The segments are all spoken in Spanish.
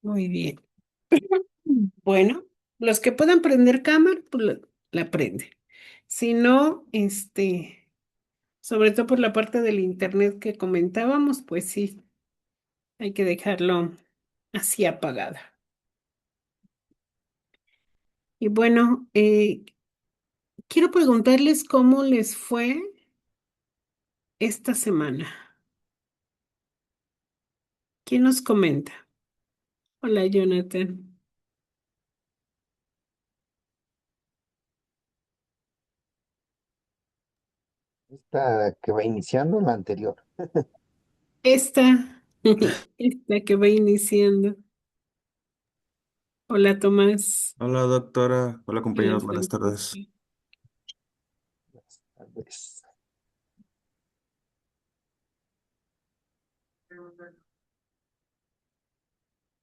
Muy bien. Bueno, los que puedan prender cámara, pues la prenden. Si no, sobre todo por la parte del internet que comentábamos, pues sí, hay que dejarlo así apagada. Y bueno, quiero preguntarles cómo les fue esta semana. ¿Quién nos comenta? Hola, Jonathan. Esta que va iniciando la anterior. Esta, esta que va iniciando. Hola, Tomás. Hola doctora, hola Hola, compañeros, buenas Francisco. tardes. Tal vez.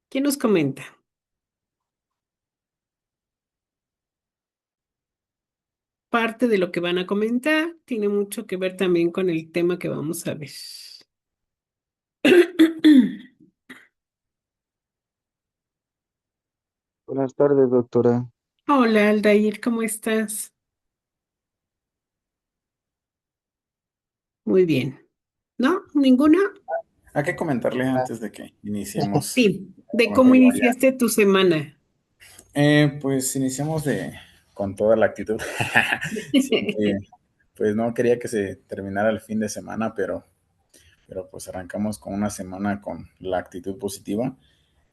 ¿Quién nos comenta? Parte de lo que van a comentar tiene mucho que ver también con el tema que vamos a ver. Buenas tardes, doctora. Hola, Aldair, ¿cómo estás? Muy bien. ¿No? ¿Ninguna? Hay que comentarle Ah, antes de que iniciemos Sí. ¿De con cómo todo allá. iniciaste tu semana? Pues iniciamos con toda la actitud. Siempre, pues no quería que se terminara el fin de semana, pero pues arrancamos con una semana con la actitud positiva,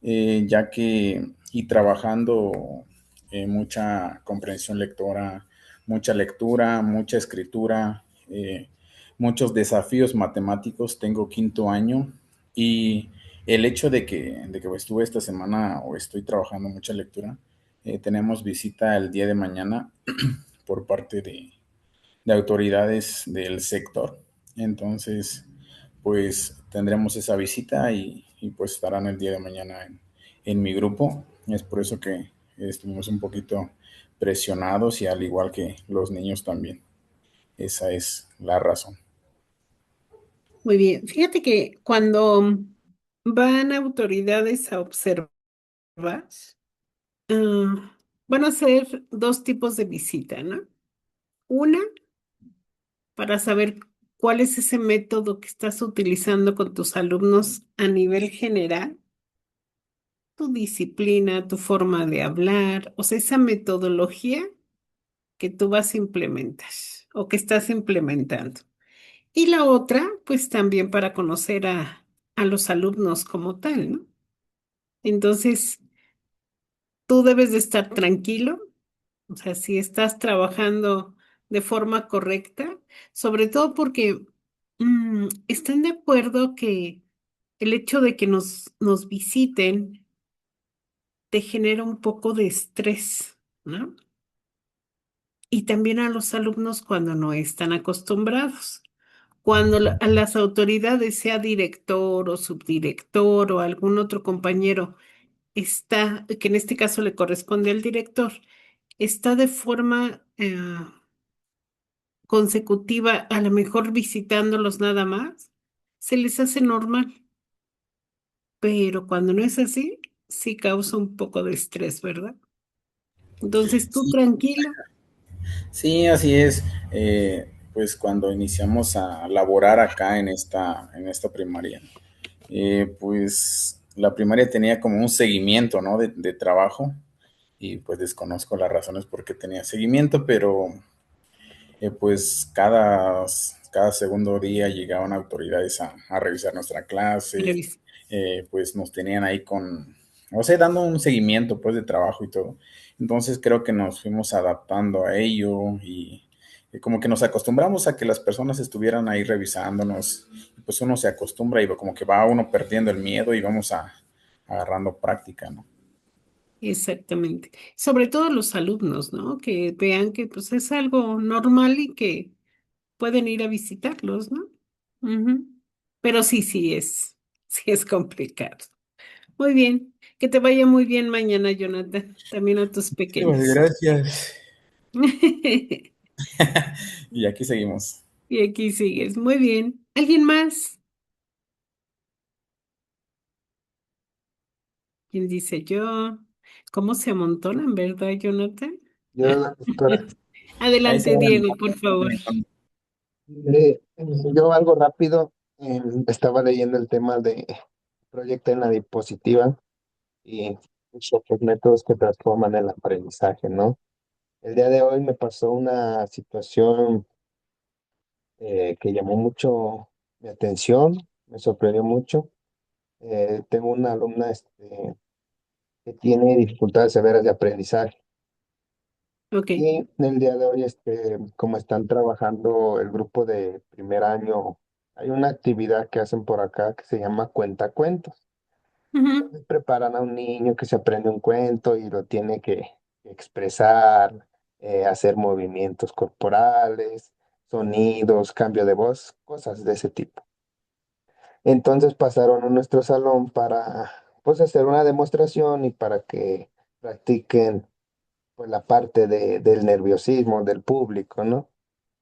ya que y trabajando mucha comprensión lectora, mucha lectura, mucha escritura, muchos desafíos matemáticos. Tengo quinto año y el hecho de que estuve esta semana o estoy trabajando mucha lectura, tenemos visita el día de mañana por parte de autoridades del sector. Entonces, pues tendremos esa visita y pues estarán el día de mañana en mi grupo. Es por eso que estuvimos un poquito presionados y al igual que los niños también. Esa es la razón. Muy bien. Fíjate que cuando van autoridades a observar, van a hacer dos tipos de visita, ¿no? Una, para saber cuál es ese método que estás utilizando con tus alumnos a nivel general, tu disciplina, tu forma de hablar, o sea, esa metodología que tú vas a implementar o que estás implementando. Y la otra, pues también para conocer a los alumnos como tal, ¿no? Entonces, tú debes de estar tranquilo, o sea, si estás trabajando de forma correcta, sobre todo porque están de acuerdo que el hecho de que nos visiten te genera un poco de estrés, ¿no? Y también a los alumnos cuando no están acostumbrados. Cuando a las autoridades, sea director o subdirector o algún otro compañero, está, que en este caso le corresponde al director, está de forma consecutiva, a lo mejor visitándolos nada más, se les hace normal, pero cuando no es así, sí causa un poco de estrés, ¿verdad? Entonces tú Sí, tranquilo, sí, así es. Pues cuando iniciamos a laborar acá en esta primaria, pues la primaria tenía como un seguimiento, ¿no? De trabajo y pues desconozco las razones por qué tenía seguimiento, pero pues cada segundo día llegaban autoridades a revisar nuestra clase, revisa. pues nos tenían ahí o sea, dando un seguimiento pues de trabajo y todo. Entonces creo que nos fuimos adaptando a ello y como que nos acostumbramos a que las personas estuvieran ahí revisándonos, y pues uno se acostumbra y como que va uno perdiendo el miedo y vamos agarrando práctica, ¿no? Exactamente. Sobre todo los alumnos, ¿no? Que vean que pues es algo normal y que pueden ir a visitarlos, ¿no? Ujú. Pero sí es complicado. Muy bien. Que te vaya muy bien mañana, Jonathan. También a tus Muchísimas pequeños. gracias. Y aquí seguimos. Y aquí sigues. Muy bien. ¿Alguien más? ¿Quién dice yo? ¿Cómo se amontonan, verdad, Jonathan? Yo, la doctora, Ahí se Adelante, van Diego, por favor. animando. yo algo rápido, estaba leyendo el tema de proyecto en la diapositiva y los métodos que transforman el aprendizaje, ¿no? El día de hoy me pasó una situación que llamó mucho mi atención, me sorprendió mucho. Tengo una alumna que tiene dificultades severas de aprendizaje. Ok, Y el día de hoy, como están trabajando el grupo de primer año, hay una actividad que hacen por acá que se llama cuentacuentos. ujú, Entonces preparan a un niño que se aprende un cuento y lo tiene que expresar, hacer movimientos corporales, sonidos, cambio de voz, cosas de ese tipo. Entonces pasaron a nuestro salón para, pues, hacer una demostración y para que practiquen, pues, la parte del nerviosismo del público, ¿no?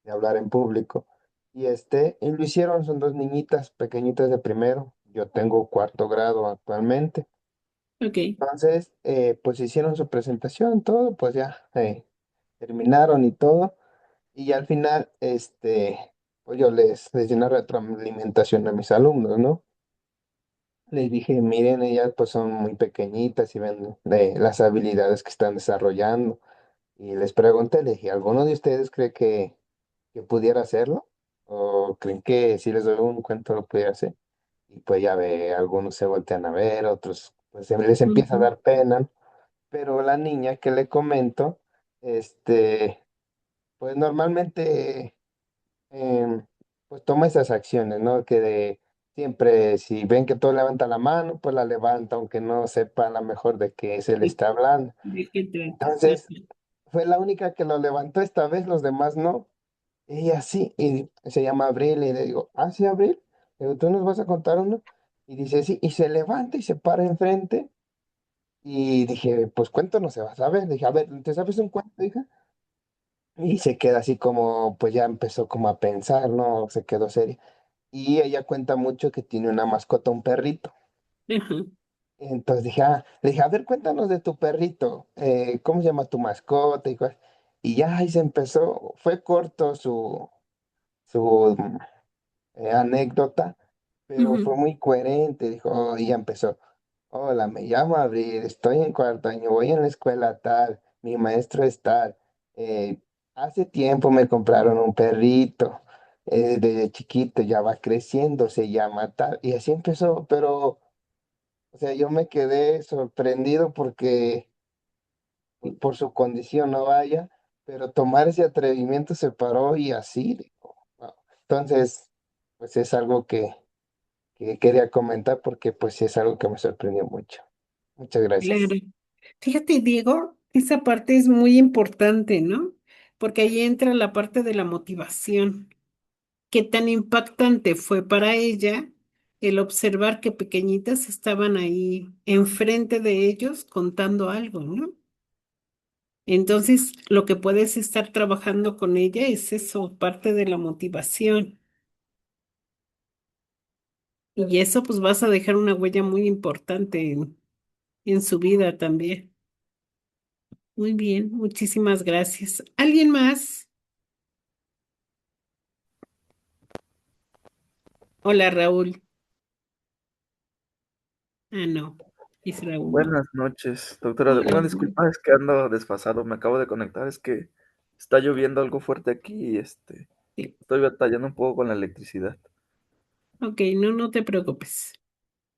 De hablar en público. Y lo hicieron, son dos niñitas pequeñitas de primero. Yo tengo cuarto grado actualmente. ok, Entonces, pues hicieron su presentación, todo, pues ya terminaron y todo. Y ya al final, pues yo les di una retroalimentación a mis alumnos, ¿no? Les dije, miren, ellas pues son muy pequeñitas y ven las habilidades que están desarrollando. Y les pregunté, le dije, ¿alguno de ustedes cree que pudiera hacerlo? ¿O creen que si les doy un cuento lo pudiera hacer? Y pues ya ve, algunos se voltean a ver, otros pues les empieza a ujú, dar pena, ¿no? Pero la niña que le comento, pues normalmente pues toma esas acciones, ¿no? Siempre si ven que todo levanta la mano, pues la levanta, aunque no sepa a lo mejor de qué se le sí, está hablando. ¿de qué trata? Entonces, fue la única que lo levantó esta vez, los demás no. Ella sí, y se llama Abril, y le digo, ah, sí, Abril, le digo, ¿tú nos vas a contar uno? Y dice, sí, y se levanta y se para enfrente, y dije, pues cuento no se va a saber. Dije, a ver, ¿te sabes un cuento, hija? Y se queda así como, pues ya empezó como a pensar, ¿no? Se quedó seria. Y ella cuenta mucho que tiene una mascota, un perrito. Ajá, Entonces le dije, a ver, cuéntanos de tu perrito, ¿cómo se llama tu mascota? Y ya ahí se empezó, fue corto su anécdota, pero fue ujú, muy coherente. Dijo, y ya empezó. Hola, me llamo Abril, estoy en cuarto año, voy en la escuela tal, mi maestro es tal. Hace tiempo me compraron un perrito, desde chiquito ya va creciendo, se llama tal. Y así empezó, pero, o sea, yo me quedé sorprendido porque por su condición no vaya, pero tomar ese atrevimiento se paró y así, digo, wow. Entonces, pues es algo que quería comentar porque pues sí es algo que me sorprendió mucho. Muchas claro. gracias. Fíjate, Diego, esa parte es muy importante, ¿no? Porque ahí entra la parte de la motivación. ¿Qué tan impactante fue para ella el observar que pequeñitas estaban ahí enfrente de ellos contando algo, ¿no? Entonces, lo que puedes estar trabajando con ella es eso, parte de la motivación. Y eso pues vas a dejar una huella muy importante en su vida también. Muy bien, muchísimas gracias. ¿Alguien más? Hola, Raúl. Ah, no, es Raúl, no. Buenas noches, doctora. Hola, Una Raúl. disculpa, es que ando desfasado, me acabo de conectar, es que está lloviendo algo fuerte aquí y Sí. estoy batallando un poco con la electricidad. Ok, no, no te preocupes.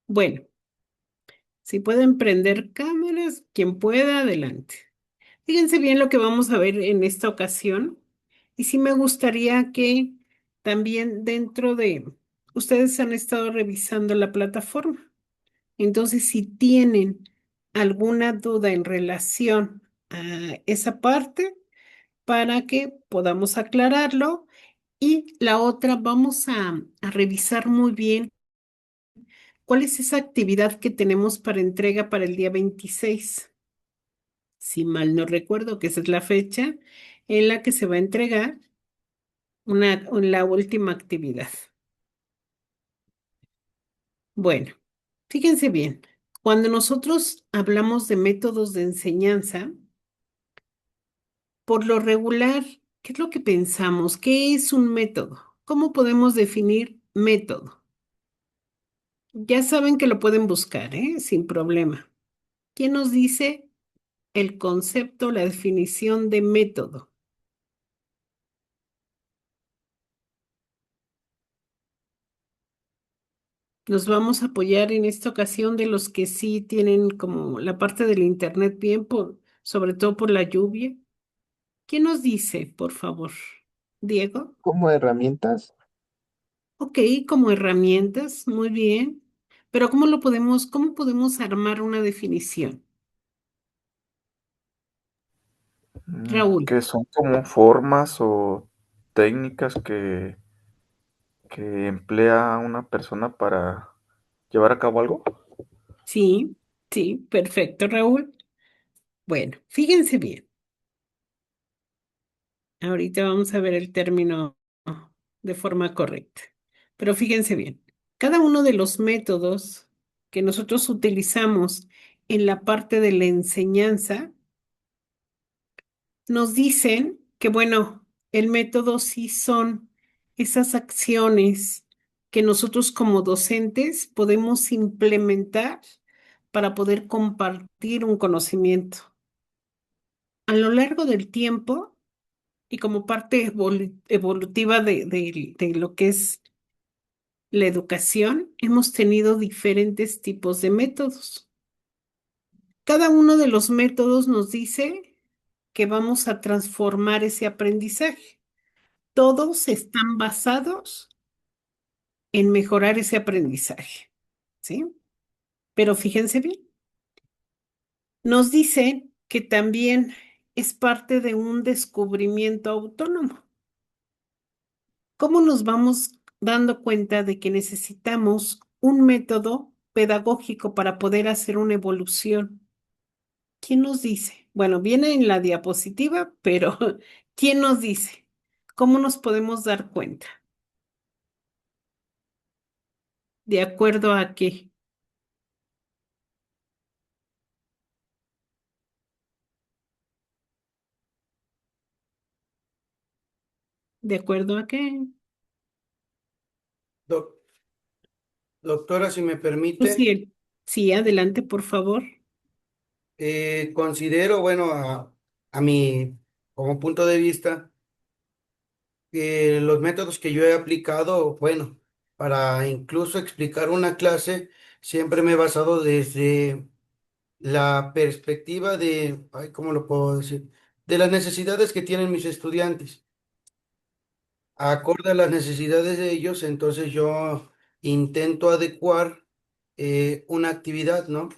Bueno, si pueden prender cámaras, quien pueda, adelante. Fíjense bien lo que vamos a ver en esta ocasión. Y sí me gustaría que también dentro de, ustedes han estado revisando la plataforma. Entonces, si tienen alguna duda en relación a esa parte, para que podamos aclararlo. Y la otra, vamos a revisar muy bien cuál es esa actividad que tenemos para entrega para el día 26. Si mal no recuerdo, que esa es la fecha en la que se va a entregar la última actividad. Bueno, fíjense bien. Cuando nosotros hablamos de métodos de enseñanza, por lo regular, ¿qué es lo que pensamos? ¿Qué es un método? ¿Cómo podemos definir método? Ya saben que lo pueden buscar, ¿eh? Sin problema. ¿Quién nos dice el concepto, la definición de método? Nos vamos a apoyar en esta ocasión de los que sí tienen como la parte del internet bien, sobre todo por la lluvia. ¿Quién nos dice, por favor? Diego. Como herramientas, Ok, como herramientas, muy bien. Pero cómo podemos armar una definición? Raúl, que son como formas o técnicas que emplea una persona para llevar a cabo algo. sí, sí, perfecto, Raúl. Bueno, fíjense bien. Ahorita vamos a ver el término de forma correcta. Pero fíjense bien, cada uno de los métodos que nosotros utilizamos en la parte de la enseñanza nos dicen que, bueno, el método sí son esas acciones que nosotros como docentes podemos implementar para poder compartir un conocimiento. A lo largo del tiempo y como parte evolutiva de lo que es la educación, hemos tenido diferentes tipos de métodos. Cada uno de los métodos nos dice que vamos a transformar ese aprendizaje. Todos están basados en mejorar ese aprendizaje, ¿sí? Pero fíjense bien, nos dicen que también es parte de un descubrimiento autónomo. ¿Cómo nos vamos dando cuenta de que necesitamos un método pedagógico para poder hacer una evolución? ¿Quién nos dice? Bueno, viene en la diapositiva, pero ¿quién nos dice? ¿Cómo nos podemos dar cuenta? ¿De acuerdo a qué? ¿De acuerdo a qué? Doc- Doctora, si me permite, Luciel, sí, adelante, por favor. considero, bueno, a mi, como punto de vista, que los métodos que yo he aplicado, bueno, para incluso explicar una clase, siempre me he basado desde la perspectiva de, ay, ¿cómo lo puedo decir? De las necesidades que tienen mis estudiantes. Acorde a las necesidades de ellos, entonces yo intento adecuar una actividad, ¿no?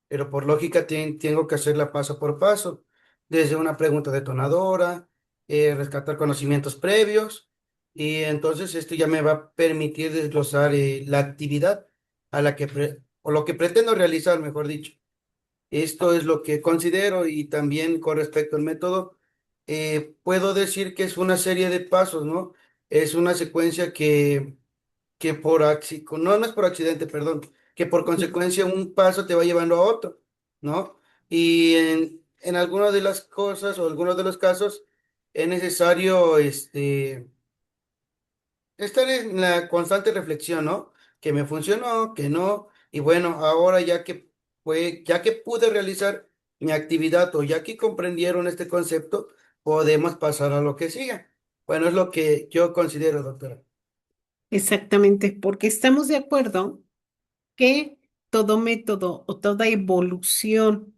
Pero por lógica tengo que hacerla paso por paso, desde una pregunta detonadora, rescatar conocimientos previos, y entonces esto ya me va a permitir desglosar la actividad a la que o lo que pretendo realizar, mejor dicho. Esto es lo que considero y también con respecto al método, puedo decir que es una serie de pasos, ¿no? Es una secuencia que no, no es por accidente, perdón, que por consecuencia un paso te va llevando a otro, ¿no? Y en algunas de las cosas o algunos de los casos es necesario estar en la constante reflexión, ¿no? Que me funcionó, que no, y bueno, ahora ya que pude realizar mi actividad o ya que comprendieron este concepto, podemos pasar a lo que siga. Bueno, es lo que yo considero, doctora. Exactamente, porque estamos de acuerdo que todo método o toda evolución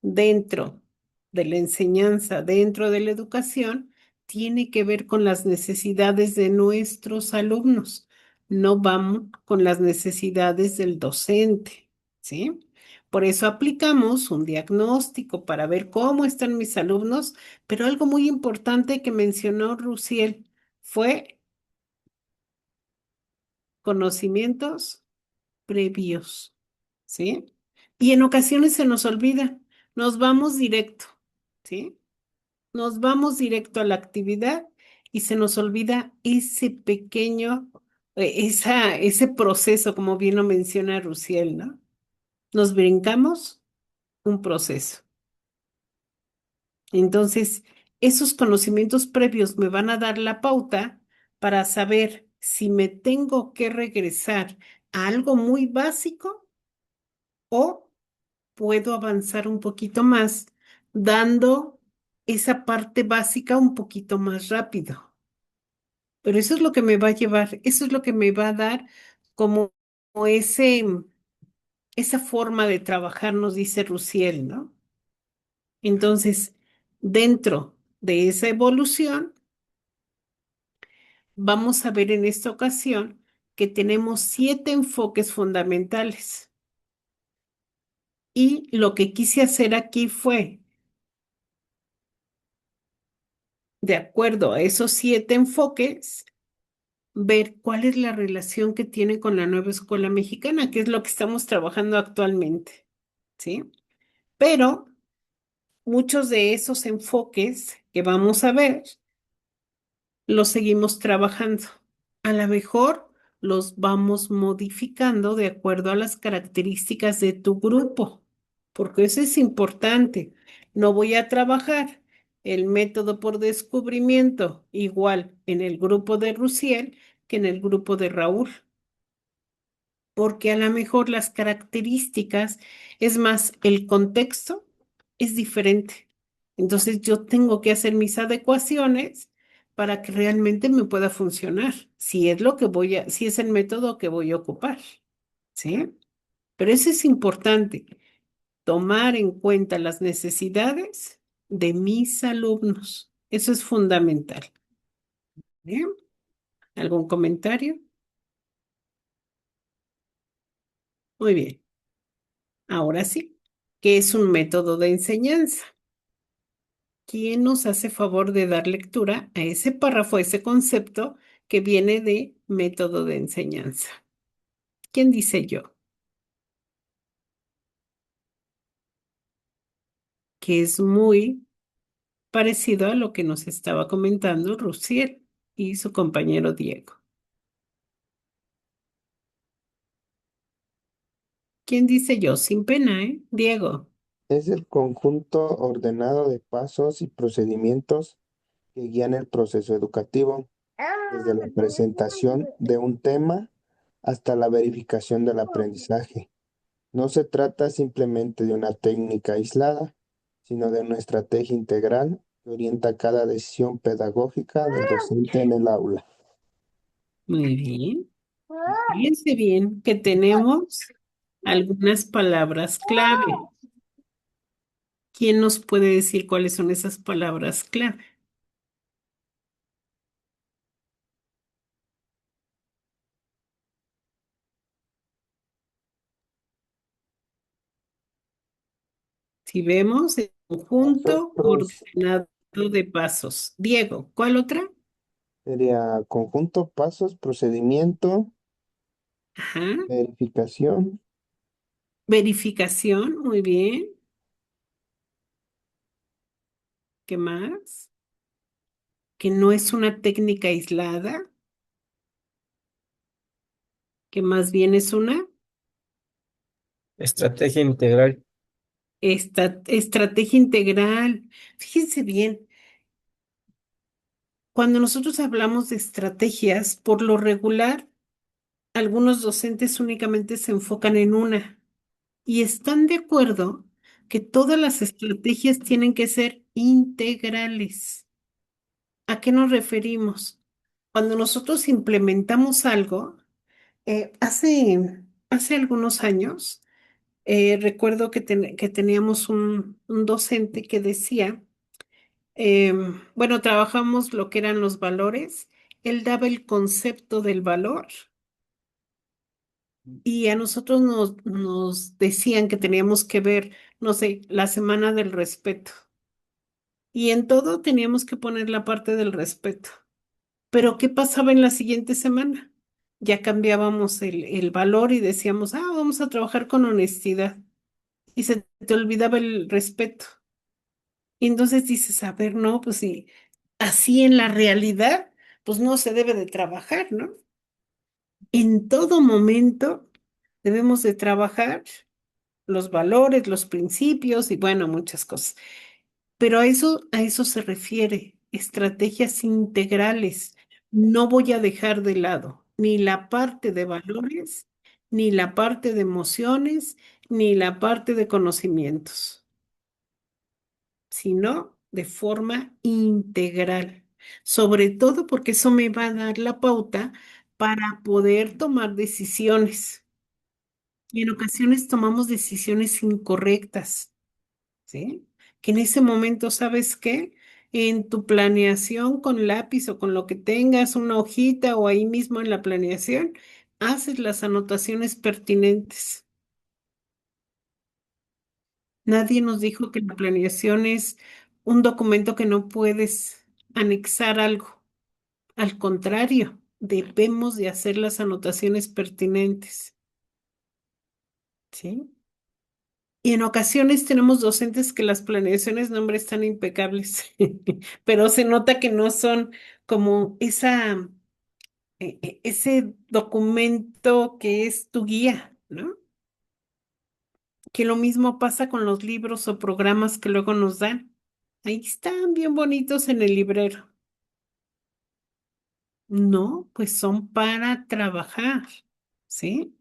dentro de la enseñanza, dentro de la educación, tiene que ver con las necesidades de nuestros alumnos, no vamos con las necesidades del docente, ¿sí? Por eso aplicamos un diagnóstico para ver cómo están mis alumnos, pero algo muy importante que mencionó Rusiel fue conocimientos previos, ¿sí? Y en ocasiones se nos olvida, nos vamos directo, ¿sí? Nos vamos directo a la actividad y se nos olvida ese pequeño, ese proceso, como bien lo menciona Rusiel, ¿no? nos brincamos un proceso. Entonces, esos conocimientos previos me van a dar la pauta para saber si me tengo que regresar a algo muy básico o puedo avanzar un poquito más dando esa parte básica un poquito más rápido. Pero eso es lo que me va a llevar, eso es lo que me va a dar como, como esa forma de trabajar, nos dice Rusiel, ¿no? Entonces, dentro de esa evolución, vamos a ver en esta ocasión que tenemos 7 enfoques fundamentales. Y lo que quise hacer aquí fue, de acuerdo a esos 7 enfoques, ver cuál es la relación que tiene con la nueva escuela mexicana, que es lo que estamos trabajando actualmente, ¿sí? Pero muchos de esos enfoques que vamos a ver los seguimos trabajando. A lo mejor los vamos modificando de acuerdo a las características de tu grupo, porque eso es importante. No voy a trabajar el método por descubrimiento igual en el grupo de Rusiel que en el grupo de Raúl, porque a lo mejor las características, es más, el contexto es diferente. Entonces yo tengo que hacer mis adecuaciones para que realmente me pueda funcionar, si es lo que si es el método que voy a ocupar, ¿sí? Pero eso es importante, tomar en cuenta las necesidades de mis alumnos. Eso es fundamental. ¿Bien? ¿Algún comentario? Muy bien. Ahora sí, ¿qué es un método de enseñanza? ¿Quién nos hace favor de dar lectura a ese párrafo, a ese concepto que viene de método de enseñanza? ¿Quién dice yo? Que es muy parecido a lo que nos estaba comentando Rusiel y su compañero Diego. ¿Quién dice yo? Sin pena, ¿eh? Diego. Es el conjunto ordenado de pasos y procedimientos que guían el proceso educativo, desde la presentación de un tema hasta la verificación del aprendizaje. No se trata simplemente de una técnica aislada, sino de una estrategia integral que orienta cada decisión pedagógica del docente en el aula. Muy bien. Fíjense bien que tenemos algunas palabras clave. ¿Quién nos puede decir cuáles son esas palabras clave? Si vemos el conjunto Nosotros ordenado de pasos. Diego, ¿cuál otra? sería conjunto, pasos, procedimiento, Ajá. verificación. Verificación, muy bien. ¿Qué más? Que no es una técnica aislada, que más bien es una Estrategia integral. estrategia integral. Fíjense bien, cuando nosotros hablamos de estrategias, por lo regular, algunos docentes únicamente se enfocan en una y están de acuerdo que todas las estrategias tienen que ser integrales. ¿A qué nos referimos? Cuando nosotros implementamos algo, hace algunos años, recuerdo que teníamos un docente que decía, bueno, trabajamos lo que eran los valores, él daba el concepto del valor y a nosotros nos decían que teníamos que ver, no sé, la semana del respeto y en todo teníamos que poner la parte del respeto. Pero ¿qué pasaba en la siguiente semana? Ya cambiábamos el valor y decíamos, vamos a trabajar con honestidad. Y se te olvidaba el respeto. Y entonces dices, a ver, no, pues sí, así en la realidad, pues no se debe de trabajar, ¿no? En todo momento debemos de trabajar los valores, los principios y bueno, muchas cosas. Pero a eso se refiere, estrategias integrales. No voy a dejar de lado ni la parte de valores, ni la parte de emociones, ni la parte de conocimientos, sino de forma integral. Sobre todo porque eso me va a dar la pauta para poder tomar decisiones. Y en ocasiones tomamos decisiones incorrectas. ¿Sí? Que en ese momento, ¿sabes qué? En tu planeación con lápiz o con lo que tengas, una hojita o ahí mismo en la planeación, haces las anotaciones pertinentes. Nadie nos dijo que la planeación es un documento que no puedes anexar algo. Al contrario, debemos de hacer las anotaciones pertinentes. ¿Sí? Y en ocasiones tenemos docentes que las planeaciones, no, hombre, están impecables, pero se nota que no son como ese documento que es tu guía, ¿no? Que lo mismo pasa con los libros o programas que luego nos dan. Ahí están bien bonitos en el librero. No, pues son para trabajar, ¿sí?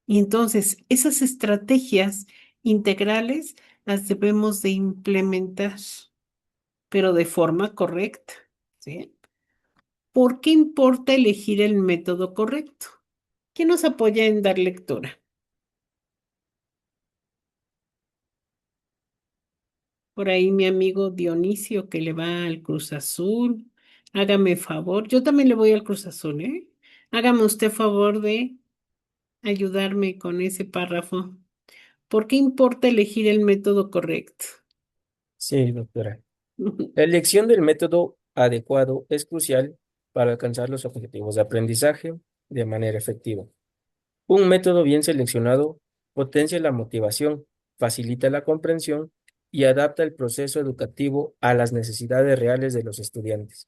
Y entonces esas estrategias integrales las debemos de implementar, pero de forma correcta, ¿sí? ¿Por qué importa elegir el método correcto? ¿Quién nos apoya en dar lectura? Por ahí mi amigo Dionisio que le va al Cruz Azul. Hágame favor, yo también le voy al Cruz Azul, ¿eh? Hágame usted favor de ayudarme con ese párrafo. ¿Por qué importa elegir el método correcto? Sí, doctora. La elección del método adecuado es crucial para alcanzar los objetivos de aprendizaje de manera efectiva. Un método bien seleccionado potencia la motivación, facilita la comprensión y adapta el proceso educativo a las necesidades reales de los estudiantes.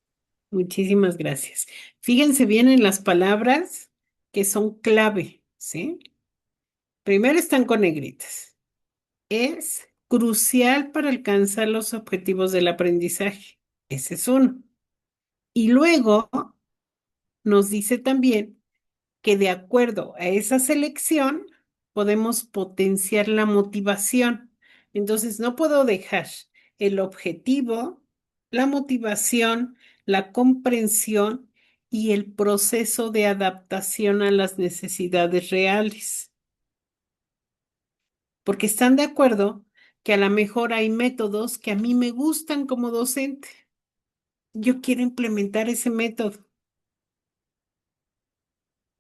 Muchísimas gracias. Fíjense bien en las palabras que son clave, ¿sí? Primero están con negritas. Es crucial para alcanzar los objetivos del aprendizaje. Ese es uno. Y luego nos dice también que de acuerdo a esa selección podemos potenciar la motivación. Entonces, no puedo dejar el objetivo, la motivación, la comprensión y el proceso de adaptación a las necesidades reales. Porque están de acuerdo que a lo mejor hay métodos que a mí me gustan como docente. Yo quiero implementar ese método,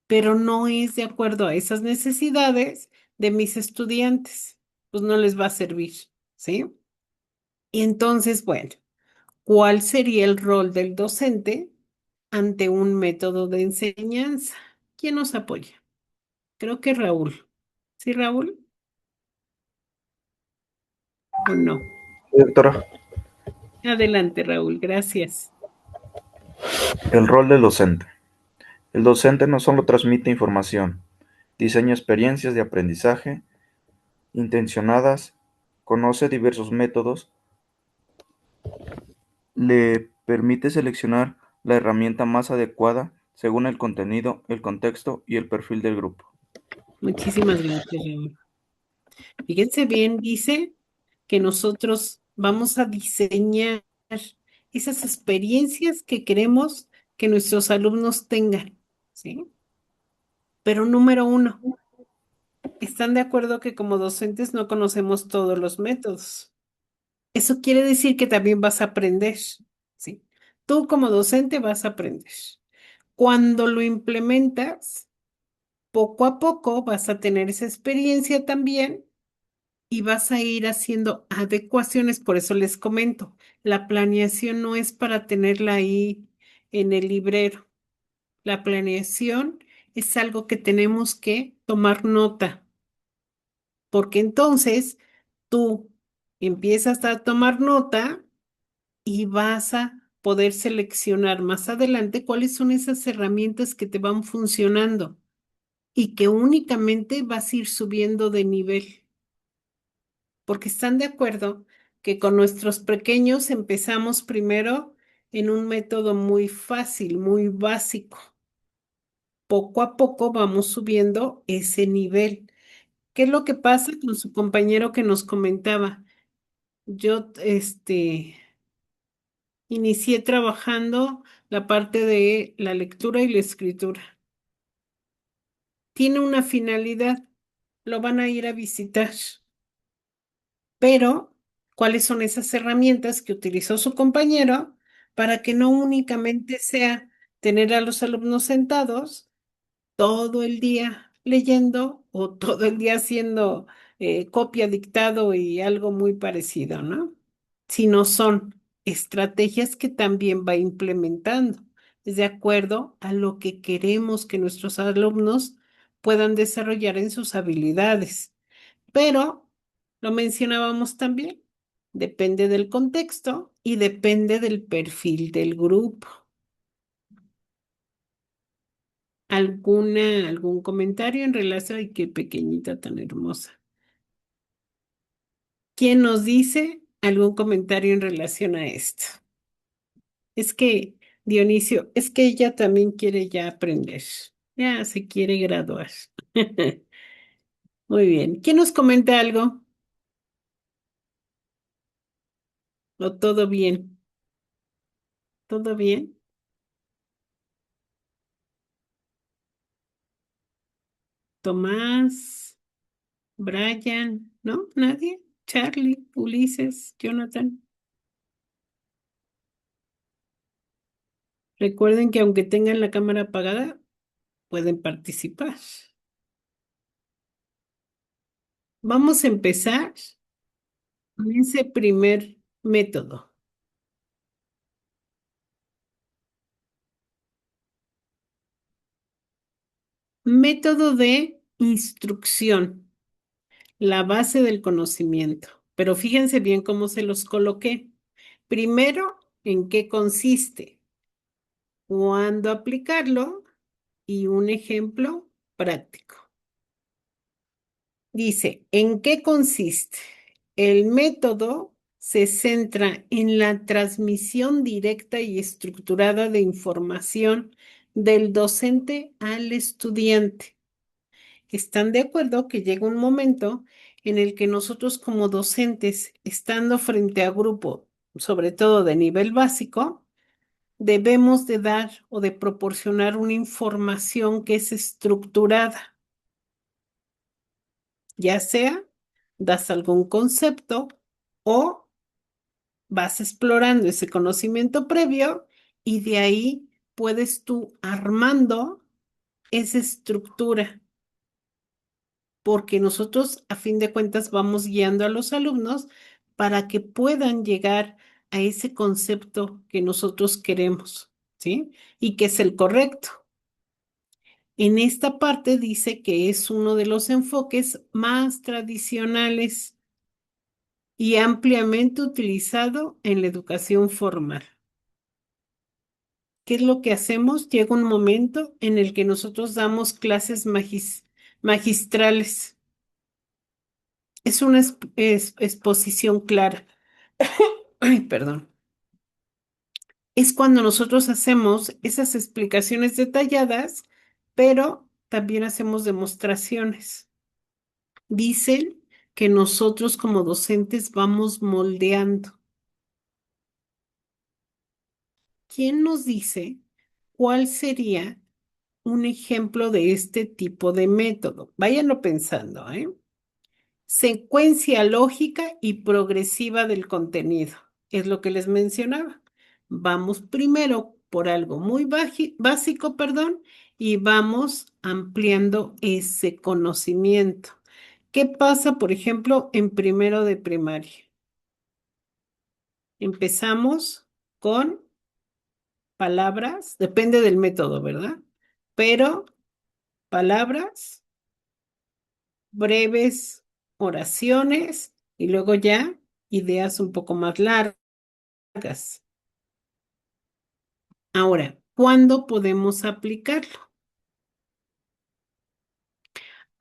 pero no es de acuerdo a esas necesidades de mis estudiantes. Pues no les va a servir, ¿sí? Y entonces, bueno, ¿cuál sería el rol del docente ante un método de enseñanza? ¿Quién nos apoya? Creo que Raúl. ¿Sí, Raúl? ¿O no? Doctora, Adelante, Raúl, gracias. el rol del docente. El docente no solo transmite información, diseña experiencias de aprendizaje intencionadas, conoce diversos métodos, le permite seleccionar la herramienta más adecuada según el contenido, el contexto y el perfil del grupo. Muchísimas gracias, Raúl. Fíjense bien, dice que nosotros vamos a diseñar esas experiencias que queremos que nuestros alumnos tengan, ¿sí? Pero número uno, ¿están de acuerdo que como docentes no conocemos todos los métodos? Eso quiere decir que también vas a aprender, ¿sí? Tú como docente vas a aprender. Cuando lo implementas, poco a poco vas a tener esa experiencia también y vas a ir haciendo adecuaciones. Por eso les comento, la planeación no es para tenerla ahí en el librero. La planeación es algo que tenemos que tomar nota, porque entonces tú empiezas a tomar nota y vas a poder seleccionar más adelante cuáles son esas herramientas que te van funcionando y que únicamente vas a ir subiendo de nivel. porque están de acuerdo que con nuestros pequeños empezamos primero en un método muy fácil, muy básico. Poco a poco vamos subiendo ese nivel. ¿Qué es lo que pasa con su compañero que nos comentaba? Yo, inicié trabajando la parte de la lectura y la escritura. Tiene una finalidad, lo van a ir a visitar, pero ¿cuáles son esas herramientas que utilizó su compañero para que no únicamente sea tener a los alumnos sentados todo el día leyendo o todo el día haciendo copia, dictado y algo muy parecido, ¿no? Sino son estrategias que también va implementando, es de acuerdo a lo que queremos que nuestros alumnos puedan desarrollar en sus habilidades. Pero, lo mencionábamos también, depende del contexto y depende del perfil del grupo. ¿Algún comentario en relación? Ay, qué pequeñita tan hermosa. ¿Quién nos dice algún comentario en relación a esto? Es que, Dionisio, es que ella también quiere ya aprender. Ya se quiere graduar. Muy bien. ¿Quién nos comenta algo? ¿O todo bien? ¿Todo bien? Tomás, Brian, ¿no? ¿Nadie? Charlie, Ulises, Jonathan. Recuerden que aunque tengan la cámara apagada, pueden participar. Vamos a empezar con ese primer método. Método de instrucción, la base del conocimiento. Pero fíjense bien cómo se los coloqué. Primero, en qué consiste, cuándo aplicarlo y un ejemplo práctico. Dice, ¿en qué consiste? El método se centra en la transmisión directa y estructurada de información del docente al estudiante. ¿Están de acuerdo que llega un momento en el que nosotros como docentes, estando frente a grupo, sobre todo de nivel básico, debemos de dar o de proporcionar una información que es estructurada? Ya sea das algún concepto o vas explorando ese conocimiento previo y de ahí puedes tú armando esa estructura, porque nosotros a fin de cuentas vamos guiando a los alumnos para que puedan llegar a ese concepto que nosotros queremos, ¿sí? Y que es el correcto. En esta parte dice que es uno de los enfoques más tradicionales y ampliamente utilizado en la educación formal. ¿Qué es lo que hacemos? Llega un momento en el que nosotros damos clases magistrales. Es una exposición clara. Ay, perdón. Es cuando nosotros hacemos esas explicaciones detalladas, pero también hacemos demostraciones. Dicen que nosotros como docentes vamos moldeando. ¿Quién nos dice cuál sería un ejemplo de este tipo de método? Váyanlo pensando, ¿eh? Secuencia lógica y progresiva del contenido. Es lo que les mencionaba. Vamos primero por algo muy básico, perdón, y vamos ampliando ese conocimiento. ¿Qué pasa, por ejemplo, en primero de primaria? Empezamos con palabras, depende del método, ¿verdad? Pero palabras, breves oraciones y luego ya ideas un poco más largas. Ahora, ¿cuándo podemos aplicarlo?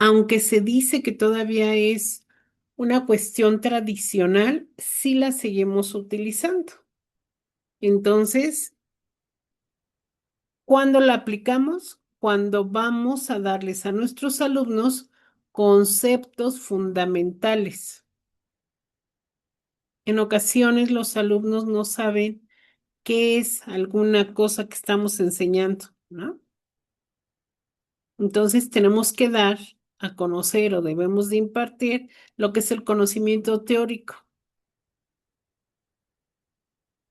Aunque se dice que todavía es una cuestión tradicional, sí la seguimos utilizando. Entonces, ¿cuándo la aplicamos? Cuando vamos a darles a nuestros alumnos conceptos fundamentales. En ocasiones los alumnos no saben qué es alguna cosa que estamos enseñando, ¿no? Entonces tenemos que dar a conocer o debemos de impartir lo que es el conocimiento teórico.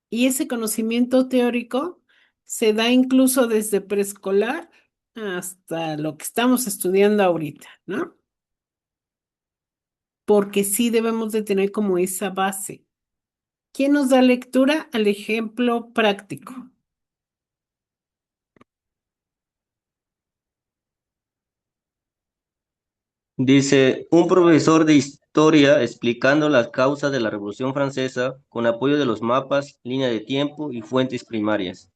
Y ese conocimiento teórico se da incluso desde preescolar hasta lo que estamos estudiando ahorita, ¿no? Porque sí debemos de tener como esa base. ¿Quién nos da lectura? Al ejemplo práctico. Dice, un profesor de historia explicando las causas de la Revolución Francesa con apoyo de los mapas, línea de tiempo y fuentes primarias.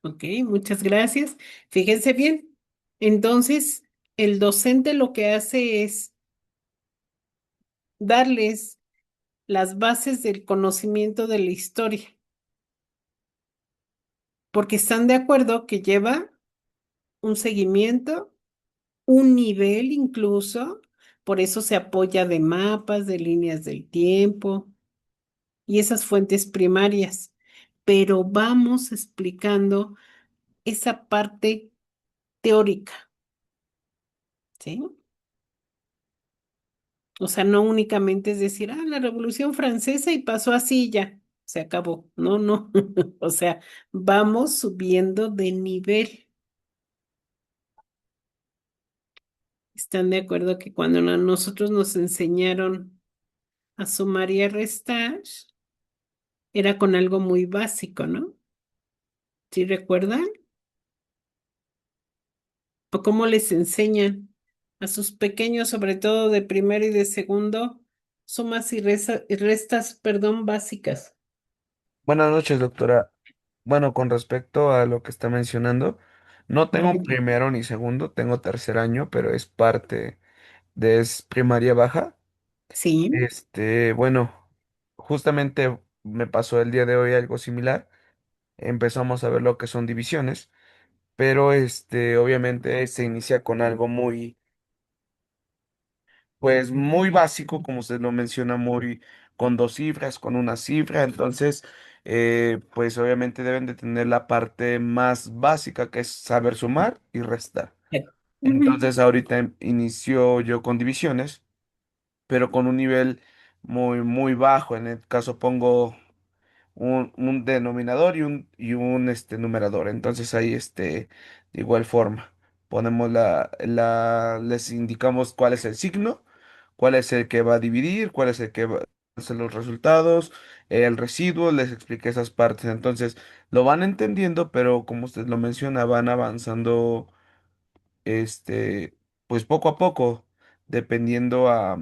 Ok, muchas gracias. Fíjense bien. Entonces, el docente lo que hace es darles las bases del conocimiento de la historia, porque están de acuerdo que lleva un seguimiento, un nivel incluso, por eso se apoya de mapas, de líneas del tiempo y esas fuentes primarias, pero vamos explicando esa parte teórica, ¿sí? O sea, no únicamente es decir, la Revolución Francesa y pasó así y ya, se acabó. No, no. O sea, vamos subiendo de nivel. ¿Están de acuerdo que cuando nosotros nos enseñaron a sumar y a restar, era con algo muy básico, ¿no? ¿Sí recuerdan? ¿O cómo les enseñan a sus pequeños, sobre todo de primero y de segundo, sumas y restas, perdón, básicas? Buenas noches, doctora. Bueno, con respecto a lo que está mencionando, no tengo Ay, primero ni segundo, tengo tercer año, pero es parte de es primaria baja. sí. Bueno, justamente me pasó el día de hoy algo similar. Empezamos a ver lo que son divisiones, pero obviamente se inicia con algo muy, pues muy básico, como usted lo menciona, muy con dos cifras, con una cifra. Entonces, pues obviamente deben de tener la parte más básica, que es saber sumar y restar. Ujú. Entonces, ahorita inició yo con divisiones, pero con un nivel muy, muy bajo. En el caso pongo un denominador y un numerador. Entonces ahí de igual forma ponemos les indicamos cuál es el signo, cuál es el que va a dividir, cuál es el que va a hacer los resultados, el residuo, les expliqué esas partes. Entonces lo van entendiendo, pero como usted lo menciona, van avanzando pues poco a poco, dependiendo a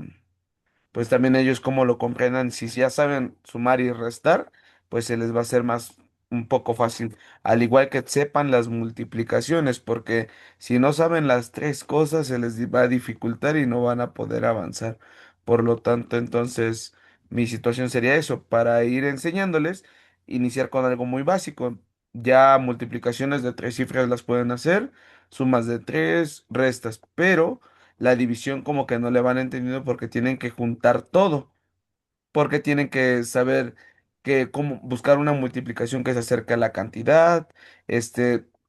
pues también ellos como lo comprendan, si ya saben sumar y restar, pues se les va a hacer más un poco fácil, al igual que sepan las multiplicaciones, porque si no saben las tres cosas se les va a dificultar y no van a poder avanzar. Por lo tanto, entonces mi situación sería eso, para ir enseñándoles, iniciar con algo muy básico. Ya multiplicaciones de tres cifras las pueden hacer, sumas de tres, restas, pero la división como que no le van entendiendo porque tienen que juntar todo, porque tienen que saber que cómo buscar una multiplicación que se acerque a la cantidad,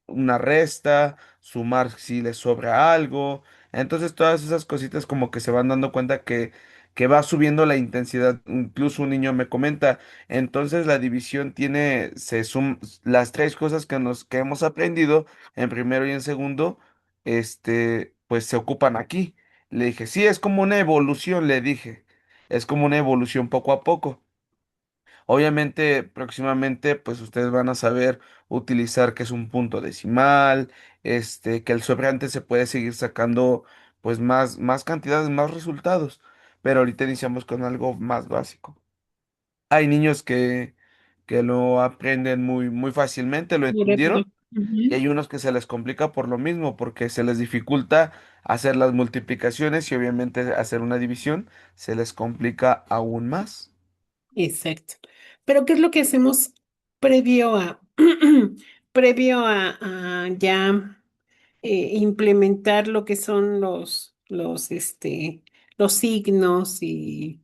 una resta, sumar si les sobra algo. Entonces todas esas cositas como que se van dando cuenta que va subiendo la intensidad. Incluso un niño me comenta, entonces la división las tres cosas que hemos aprendido en primero y en segundo, pues se ocupan aquí. Le dije, sí, es como una evolución, le dije. Es como una evolución poco a poco. Obviamente, próximamente, pues ustedes van a saber utilizar que es un punto decimal, que el sobrante se puede seguir sacando, pues más cantidades, más resultados. Pero ahorita iniciamos con algo más básico. Hay niños que lo aprenden muy, muy fácilmente, lo Muy entendieron, rápido. Y hay unos que se les complica por lo mismo, porque se les dificulta hacer las multiplicaciones y obviamente hacer una división se les complica aún más. Exacto. Pero ¿qué es lo que hacemos previo a, previo a ya implementar lo que son los signos y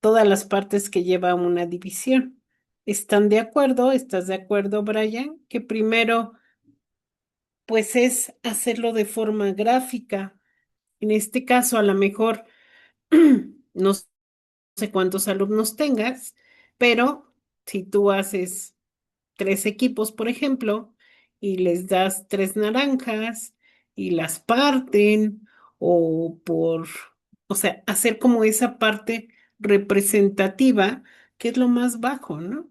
todas las partes que lleva una división? ¿Están de acuerdo? ¿Estás de acuerdo, Brian? Que primero, pues es hacerlo de forma gráfica. En este caso, a lo mejor no sé cuántos alumnos tengas, pero si tú haces 3 equipos, por ejemplo, y les das 3 naranjas y las parten, o sea, hacer como esa parte representativa, que es lo más bajo, ¿no?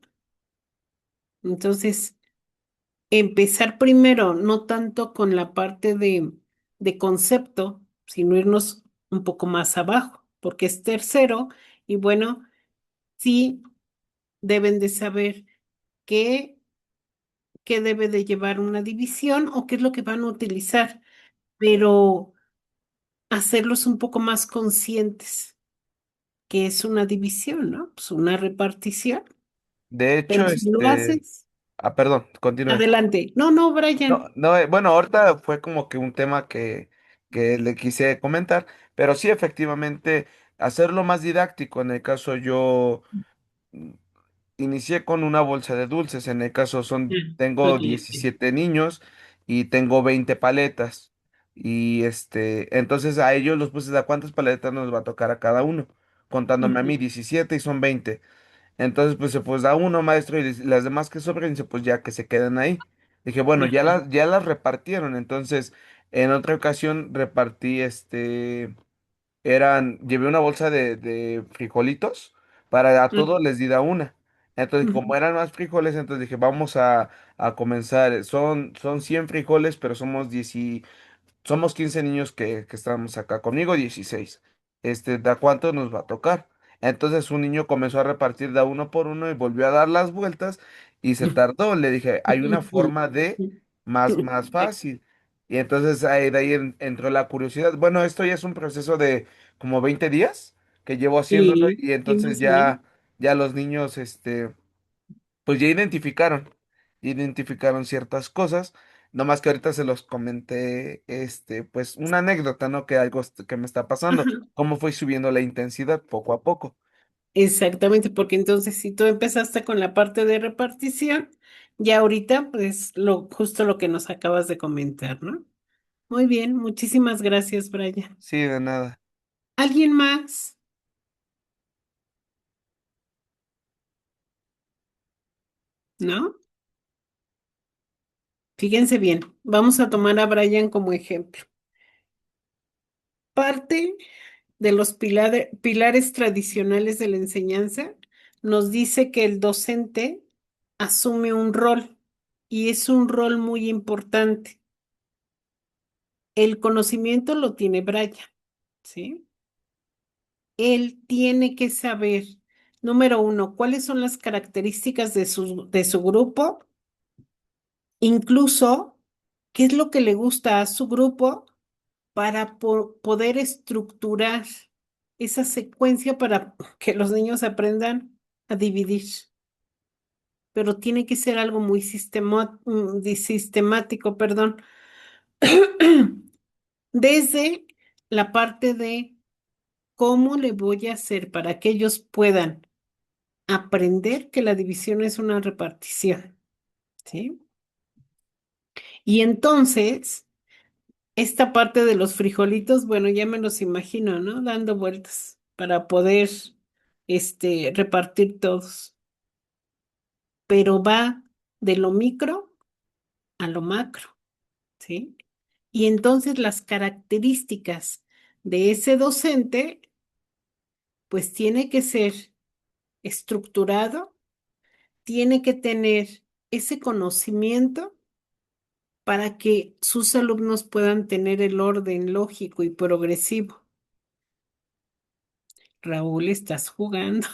Entonces, empezar primero, no tanto con la parte de concepto, sino irnos un poco más abajo, porque es tercero y bueno, sí deben de saber qué, qué debe de llevar una división o qué es lo que van a utilizar, pero hacerlos un poco más conscientes que es una división, ¿no? Pues una repartición, De pero hecho, si lo haces, perdón, continúe. adelante. No, no, No, Brian. no, bueno, ahorita fue como que un tema que le quise comentar, pero sí, efectivamente, hacerlo más didáctico. En el caso yo mm, inicié con una bolsa de dulces. En el caso tengo Ok, ok. 17 niños y tengo 20 paletas. Y entonces a ellos los puse a cuántas paletas nos va a tocar a cada uno, contándome a mí Ujú. 17 y son 20. Entonces, pues se pues da uno, maestro, y las demás que sobren, dice, pues ya que se queden ahí. Dije, bueno, Ajá, ya las repartieron. Entonces, en otra ocasión repartí, llevé una bolsa de frijolitos para a ajá, todos les di da una. Entonces, como ujú, eran más frijoles, entonces dije, vamos a comenzar. Son 100 frijoles, pero somos 15 niños que estamos acá conmigo, 16. ¿De a cuánto nos va a tocar? Entonces un niño comenzó a repartir de a uno por uno y volvió a dar las vueltas y se tardó. Le dije, hay una forma de más fácil. Y entonces de ahí entró la curiosidad. Bueno, esto ya es un proceso de como 20 días que llevo haciéndolo Sí, y sí, entonces más o menos. ya los niños, pues ya identificaron ciertas cosas, no más que ahorita se los comenté, pues una anécdota, ¿no? Que algo que me está pasando, Ajá, cómo fui subiendo la intensidad poco a poco. exactamente, porque entonces si tú empezaste con la parte de repartición, ya ahorita, pues justo lo que nos acabas de comentar, ¿no? Muy bien, muchísimas gracias, Brian. Sí, de nada. ¿Alguien más? ¿No? Fíjense bien, vamos a tomar a Brian como ejemplo. Parte de los pilares tradicionales de la enseñanza nos dice que el docente asume un rol y es un rol muy importante. El conocimiento lo tiene Brian, ¿sí? Él tiene que saber, número uno, cuáles son las características de su grupo, incluso qué es lo que le gusta a su grupo para poder estructurar esa secuencia para que los niños aprendan a dividir. Pero tiene que ser algo muy sistemático, perdón, desde la parte de cómo le voy a hacer para que ellos puedan aprender que la división es una repartición, ¿sí? Y entonces, esta parte de los frijolitos, bueno, ya me los imagino, ¿no? Dando vueltas para poder, repartir todos, pero va de lo micro a lo macro, ¿sí? Y entonces las características de ese docente, pues tiene que ser estructurado, tiene que tener ese conocimiento para que sus alumnos puedan tener el orden lógico y progresivo. Raúl, estás jugando.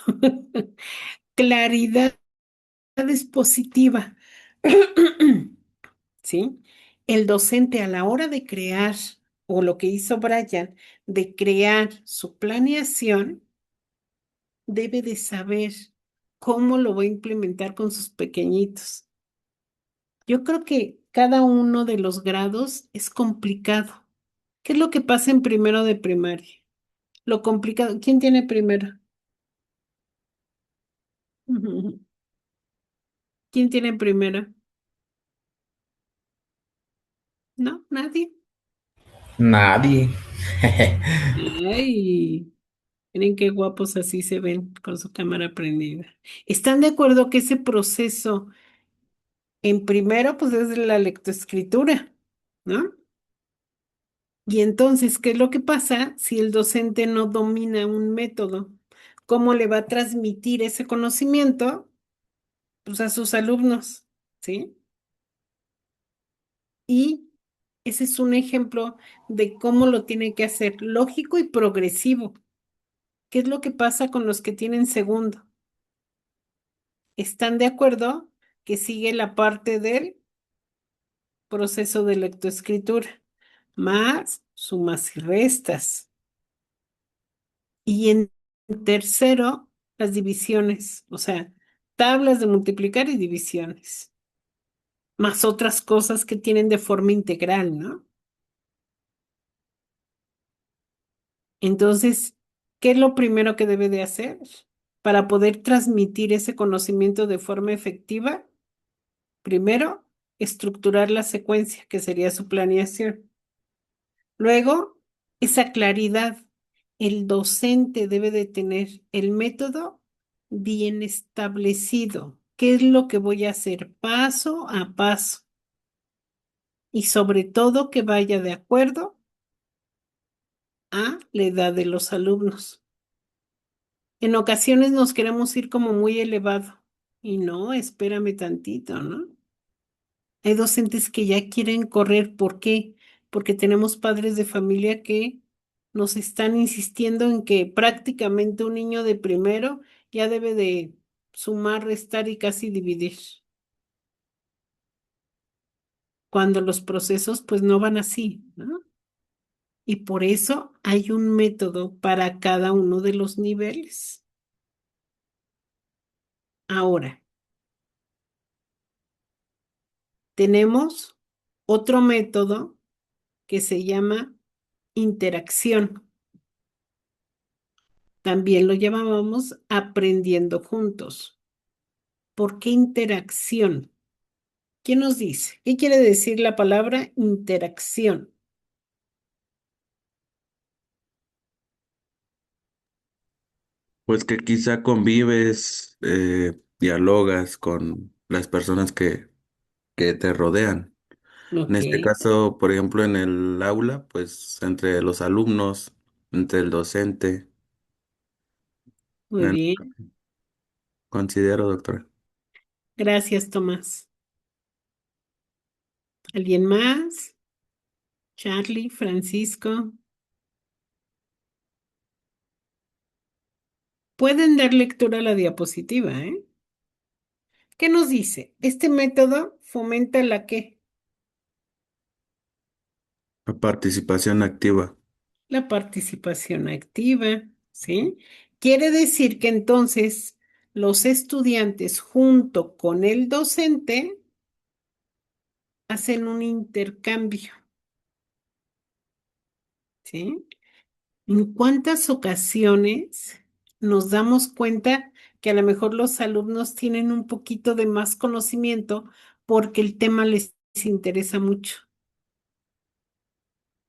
Claridad es positiva. ¿Sí? El docente a la hora de crear, o lo que hizo Brian, de crear su planeación, debe de saber cómo lo va a implementar con sus pequeñitos. Yo creo que cada uno de los grados es complicado. ¿Qué es lo que pasa en primero de primaria? Lo complicado. ¿Quién tiene primero? Ujú. ¿Quién tiene primero? No, nadie. Nadie. Ay, miren qué guapos así se ven con su cámara prendida. ¿Están de acuerdo que ese proceso en primero, pues es la lectoescritura, ¿no? Y entonces, ¿qué es lo que pasa si el docente no domina un método? ¿Cómo le va a transmitir ese conocimiento, pues, a sus alumnos? ¿Sí? Y ese es un ejemplo de cómo lo tiene que hacer, lógico y progresivo. ¿Qué es lo que pasa con los que tienen segundo? ¿Están de acuerdo que sigue la parte del proceso de lectoescritura, más sumas y restas? Y en tercero, las divisiones, o sea, tablas de multiplicar y divisiones, más otras cosas que tienen de forma integral, ¿no? Entonces, ¿qué es lo primero que debe de hacer para poder transmitir ese conocimiento de forma efectiva? Primero, estructurar la secuencia, que sería su planeación. Luego, esa claridad. El docente debe de tener el método bien establecido. ¿Qué es lo que voy a hacer paso a paso? Y sobre todo que vaya de acuerdo a la edad de los alumnos. En ocasiones nos queremos ir como muy elevado y no, espérame tantito, ¿no? Hay docentes que ya quieren correr. ¿Por qué? Porque tenemos padres de familia que nos están insistiendo en que prácticamente un niño de primero ya debe de sumar, restar y casi dividir, cuando los procesos pues no van así, ¿no? Y por eso hay un método para cada uno de los niveles. Ahora, tenemos otro método que se llama interacción. También lo llamábamos aprendiendo juntos. ¿Por qué interacción? ¿Quién nos dice? ¿Qué quiere decir la palabra interacción? Pues que quizá convives, dialogas con las personas que te rodean. En Ok, este caso, por ejemplo, en el aula, pues entre los alumnos, entre el docente, muy eh, bien. considero, doctora. Gracias, Tomás. ¿Alguien más? Charlie, Francisco. Pueden dar lectura a la diapositiva, ¿eh? ¿Qué nos dice? Este método fomenta la qué? La participación activa. La participación activa, ¿sí? Quiere decir que entonces los estudiantes junto con el docente hacen un intercambio, ¿sí? ¿En cuántas ocasiones nos damos cuenta que a lo mejor los alumnos tienen un poquito de más conocimiento porque el tema les interesa mucho,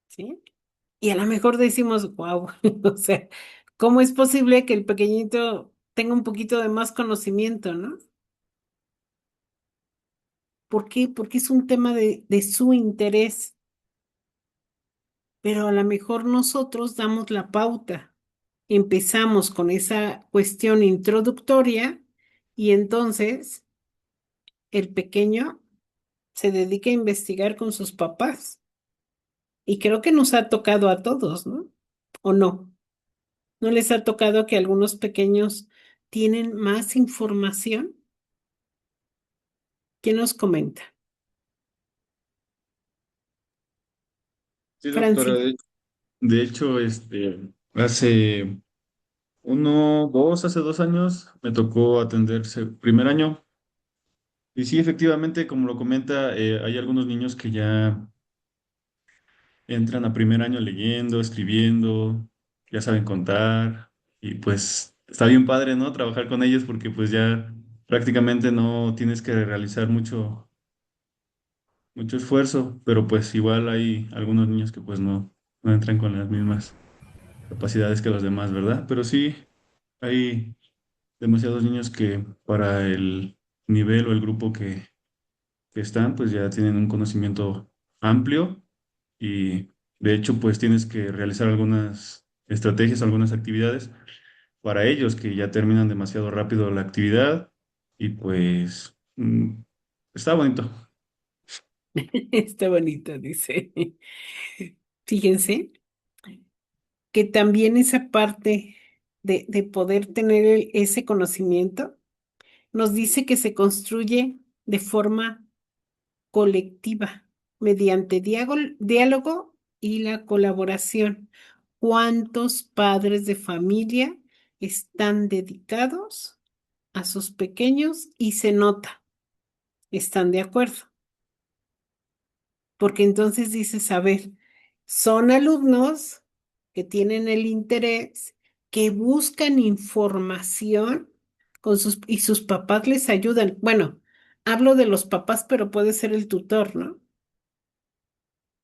¿sí? Y a lo mejor decimos, wow, o sea, ¿cómo es posible que el pequeñito tenga un poquito de más conocimiento, ¿no? ¿Por qué? Porque es un tema de su interés, pero a lo mejor nosotros damos la pauta. Empezamos con esa cuestión introductoria y entonces el pequeño se dedica a investigar con sus papás. Y creo que nos ha tocado a todos, ¿no? ¿O no? ¿No les ha tocado que algunos pequeños tienen más información? ¿Quién nos comenta? Sí, doctora, Francis. de hecho, hace hace 2 años me tocó atenderse primer año. Y sí, efectivamente, como lo comenta, hay algunos niños que ya entran a primer año leyendo, escribiendo, ya saben contar. Y pues está bien padre, ¿no? Trabajar con ellos porque pues ya prácticamente no tienes que realizar mucho esfuerzo, pero pues igual hay algunos niños que pues no entran con las mismas capacidades que los demás, ¿verdad? Pero sí, hay demasiados niños que para el nivel o el grupo que están, pues ya tienen un conocimiento amplio y de hecho, pues tienes que realizar algunas estrategias, algunas actividades para ellos que ya terminan demasiado rápido la actividad y pues está bonito. Está bonito, dice. Fíjense que también esa parte de poder tener ese conocimiento nos dice que se construye de forma colectiva, mediante diálogo y la colaboración. ¿Cuántos padres de familia están dedicados a sus pequeños y se nota, están de acuerdo? Porque entonces dices, a ver, son alumnos que tienen el interés, que buscan información y sus papás les ayudan. Bueno, hablo de los papás, pero puede ser el tutor, ¿no?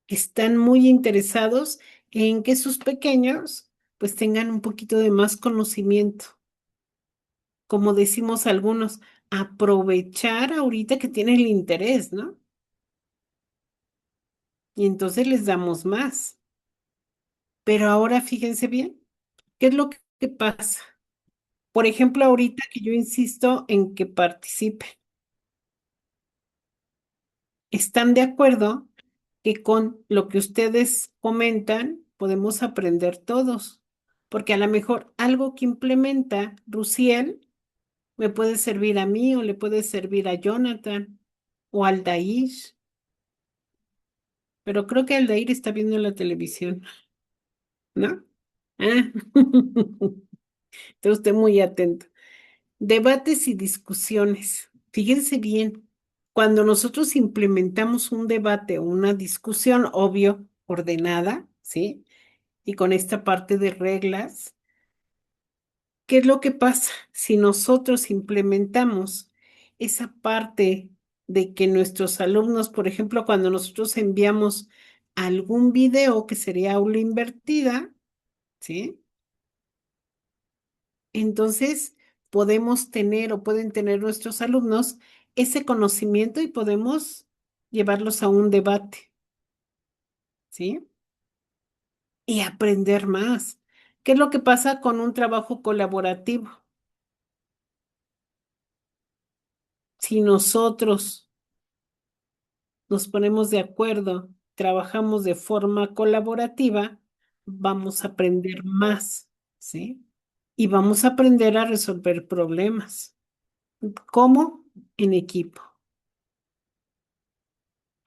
Están muy interesados en que sus pequeños pues tengan un poquito de más conocimiento. Como decimos algunos, aprovechar ahorita que tienen el interés, ¿no? Y entonces les damos más. Pero ahora fíjense bien, ¿qué es lo que pasa? Por ejemplo, ahorita que yo insisto en que participen, ¿están de acuerdo que con lo que ustedes comentan podemos aprender todos? Porque a lo mejor algo que implementa Rusiel me puede servir a mí o le puede servir a Jonathan o al Aldair, pero creo que Aldair está viendo la televisión, ¿no? Ah, está usted muy atento. Debates y discusiones. Fíjense bien, cuando nosotros implementamos un debate o una discusión, obvio, ordenada, ¿sí? Y con esta parte de reglas, ¿qué es lo que pasa si nosotros implementamos esa parte de que nuestros alumnos, por ejemplo, cuando nosotros enviamos algún video que sería aula invertida, ¿sí? Entonces podemos tener o pueden tener nuestros alumnos ese conocimiento y podemos llevarlos a un debate, ¿sí? Y aprender más. ¿Qué es lo que pasa con un trabajo colaborativo? Si nosotros nos ponemos de acuerdo, trabajamos de forma colaborativa, vamos a aprender más, ¿sí? Y vamos a aprender a resolver problemas. ¿Cómo? En equipo.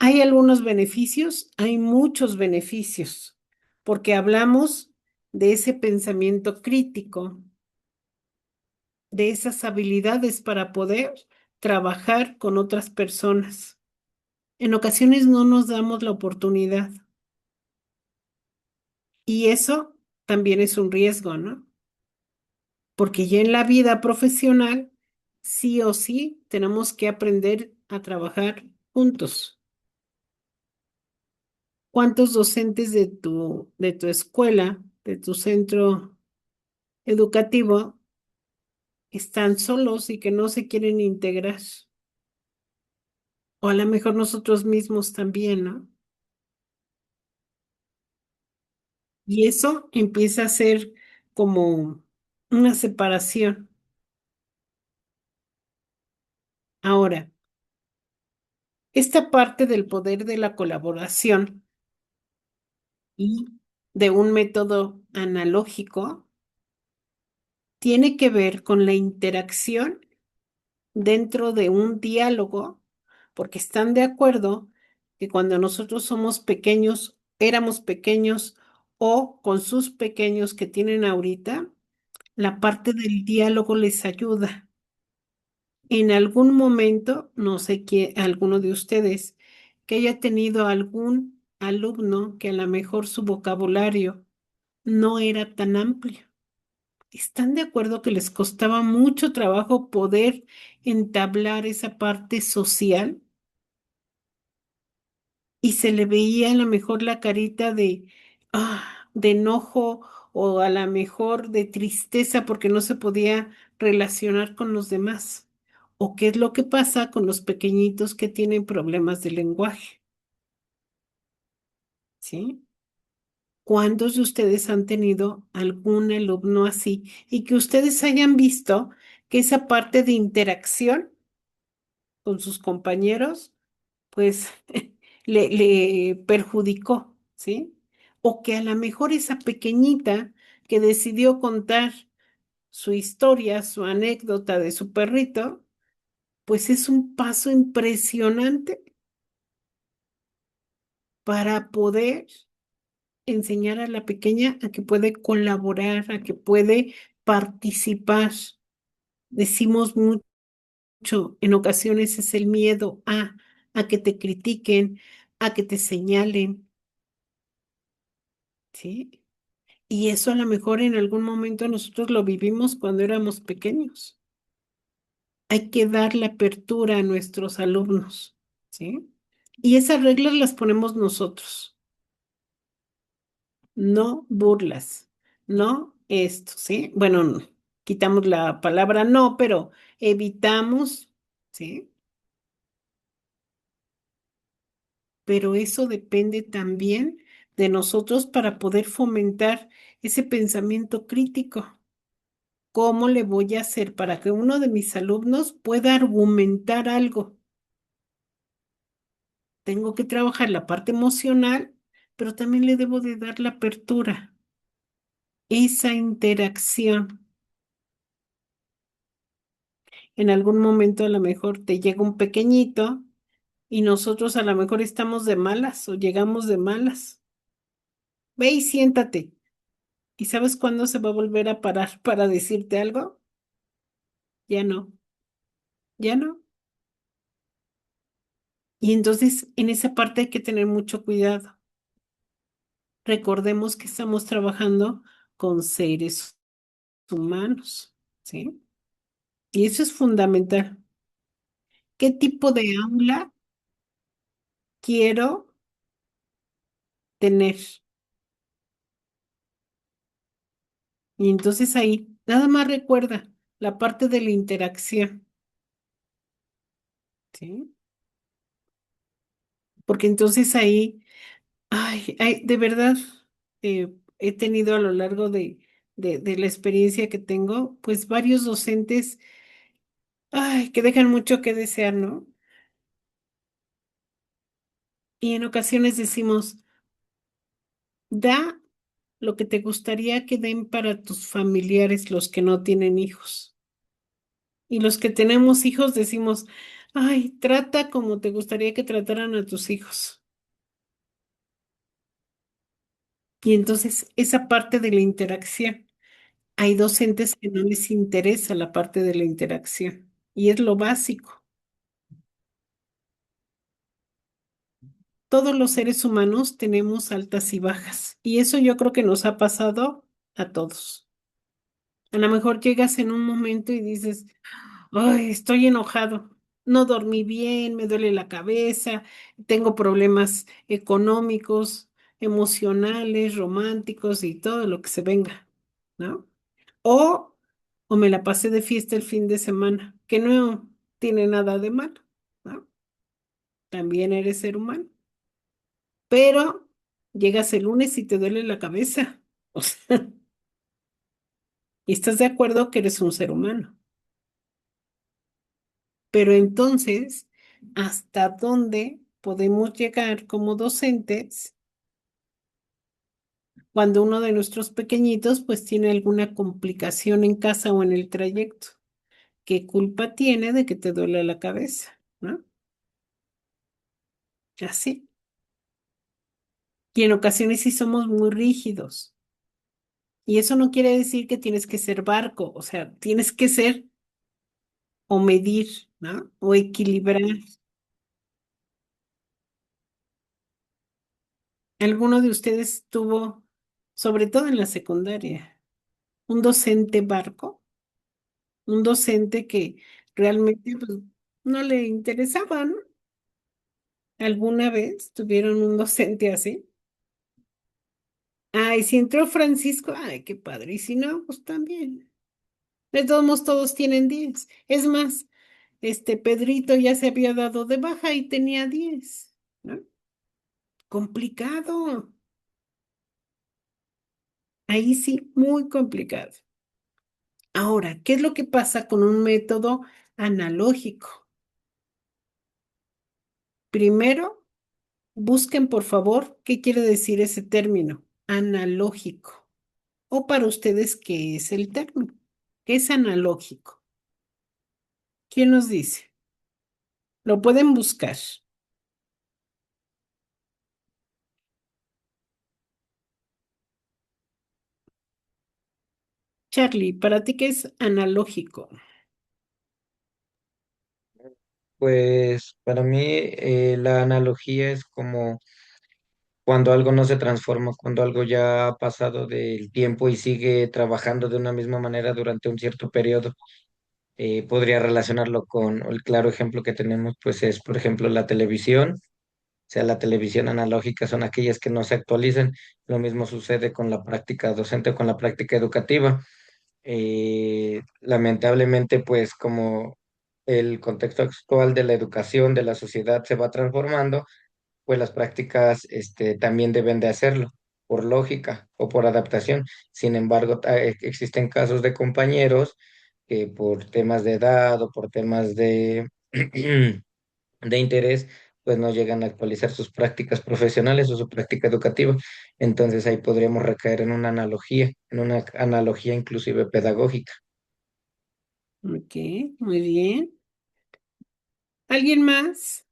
Hay algunos beneficios, hay muchos beneficios, porque hablamos de ese pensamiento crítico, de esas habilidades para poder trabajar con otras personas. En ocasiones no nos damos la oportunidad y eso también es un riesgo, ¿no? Porque ya en la vida profesional, sí o sí, tenemos que aprender a trabajar juntos. ¿Cuántos docentes de tu escuela, de tu centro educativo, están solos y que no se quieren integrar? O a lo mejor nosotros mismos también, ¿no? Y eso empieza a ser como una separación. Ahora, esta parte del poder de la colaboración y de un método analógico tiene que ver con la interacción dentro de un diálogo porque están de acuerdo que cuando nosotros somos pequeños, éramos pequeños o con sus pequeños que tienen ahorita, la parte del diálogo les ayuda. En algún momento, no sé quién, alguno de ustedes, que haya tenido algún alumno que a lo mejor su vocabulario no era tan amplio. ¿Están de acuerdo que les costaba mucho trabajo poder entablar esa parte social? Y se le veía a lo mejor la carita de enojo o a lo mejor de tristeza porque no se podía relacionar con los demás. ¿O qué es lo que pasa con los pequeñitos que tienen problemas de lenguaje? ¿Sí? ¿Cuántos de ustedes han tenido algún alumno así y que ustedes hayan visto que esa parte de interacción con sus compañeros, pues le perjudicó, ¿sí? O que a lo mejor esa pequeñita que decidió contar su historia, su anécdota de su perrito, pues es un paso impresionante para poder enseñar a la pequeña a que puede colaborar, a que puede participar. Decimos mucho, en ocasiones es el miedo a que te critiquen, a que te señalen, ¿sí? Y eso a lo mejor en algún momento nosotros lo vivimos cuando éramos pequeños. Hay que dar la apertura a nuestros alumnos, ¿sí? Y esas reglas las ponemos nosotros. No burlas, no esto, ¿sí? Bueno, quitamos la palabra no, pero evitamos, ¿sí? Pero eso depende también de nosotros para poder fomentar ese pensamiento crítico. ¿Cómo le voy a hacer para que uno de mis alumnos pueda argumentar algo? Tengo que trabajar la parte emocional, pero también le debo de dar la apertura, esa interacción. En algún momento a lo mejor te llega un pequeñito y nosotros a lo mejor estamos de malas o llegamos de malas. Ve y siéntate. ¿Y sabes cuándo se va a volver a parar para decirte algo? Ya no, ya no. Y entonces en esa parte hay que tener mucho cuidado. Recordemos que estamos trabajando con seres humanos, ¿sí? Y eso es fundamental. ¿Qué tipo de aula quiero tener? Y entonces ahí, nada más recuerda la parte de la interacción, ¿sí? Porque entonces ahí, de verdad, he tenido a lo largo de la experiencia que tengo, pues varios docentes, que dejan mucho que desear, ¿no? Y en ocasiones decimos, da lo que te gustaría que den para tus familiares, los que no tienen hijos. Y los que tenemos hijos decimos, trata como te gustaría que trataran a tus hijos. Y entonces esa parte de la interacción, hay docentes que no les interesa la parte de la interacción. Y es lo básico. Todos los seres humanos tenemos altas y bajas. Y eso yo creo que nos ha pasado a todos. A lo mejor llegas en un momento y dices, estoy enojado, no dormí bien, me duele la cabeza, tengo problemas económicos, emocionales, románticos y todo lo que se venga, ¿no? O, o me la pasé de fiesta el fin de semana, que no tiene nada de malo, ¿no? También eres ser humano, pero llegas el lunes y te duele la cabeza, o sea, y estás de acuerdo que eres un ser humano. Pero entonces, ¿hasta dónde podemos llegar como docentes cuando uno de nuestros pequeñitos pues tiene alguna complicación en casa o en el trayecto? ¿Qué culpa tiene de que te duele la cabeza? ¿No? así. Y en ocasiones sí somos muy rígidos. Y eso no quiere decir que tienes que ser barco, o sea, tienes que ser o medir, ¿no? O equilibrar. ¿Alguno de ustedes tuvo, sobre todo en la secundaria, un docente barco? Un docente que realmente pues, no le interesaba, ¿no? ¿Alguna vez tuvieron un docente así? Ay, si entró Francisco, ay, qué padre. Y si no, pues también. De todos modos, todos tienen 10. Es más, Pedrito ya se había dado de baja y tenía 10, ¿no? Complicado. Ahí sí, muy complicado. Ahora, ¿qué es lo que pasa con un método analógico? Primero, busquen, por favor, qué quiere decir ese término, analógico. O para ustedes, ¿qué es el término? ¿Qué es analógico? ¿Quién nos dice? Lo pueden buscar. Charlie, ¿para ti qué es analógico? Pues para mí la analogía es como cuando algo no se transforma, cuando algo ya ha pasado del tiempo y sigue trabajando de una misma manera durante un cierto periodo. Podría relacionarlo con el claro ejemplo que tenemos, pues es, por ejemplo, la televisión. O sea, la televisión analógica son aquellas que no se actualizan. Lo mismo sucede con la práctica docente o con la práctica educativa. Lamentablemente, pues como el contexto actual de la educación, de la sociedad se va transformando, pues las prácticas también deben de hacerlo por lógica o por adaptación. Sin embargo, existen casos de compañeros que por temas de edad o por temas de interés, pues no llegan a actualizar sus prácticas profesionales o su práctica educativa. Entonces ahí podríamos recaer en una analogía inclusive pedagógica. Ok, muy bien. ¿Alguien más?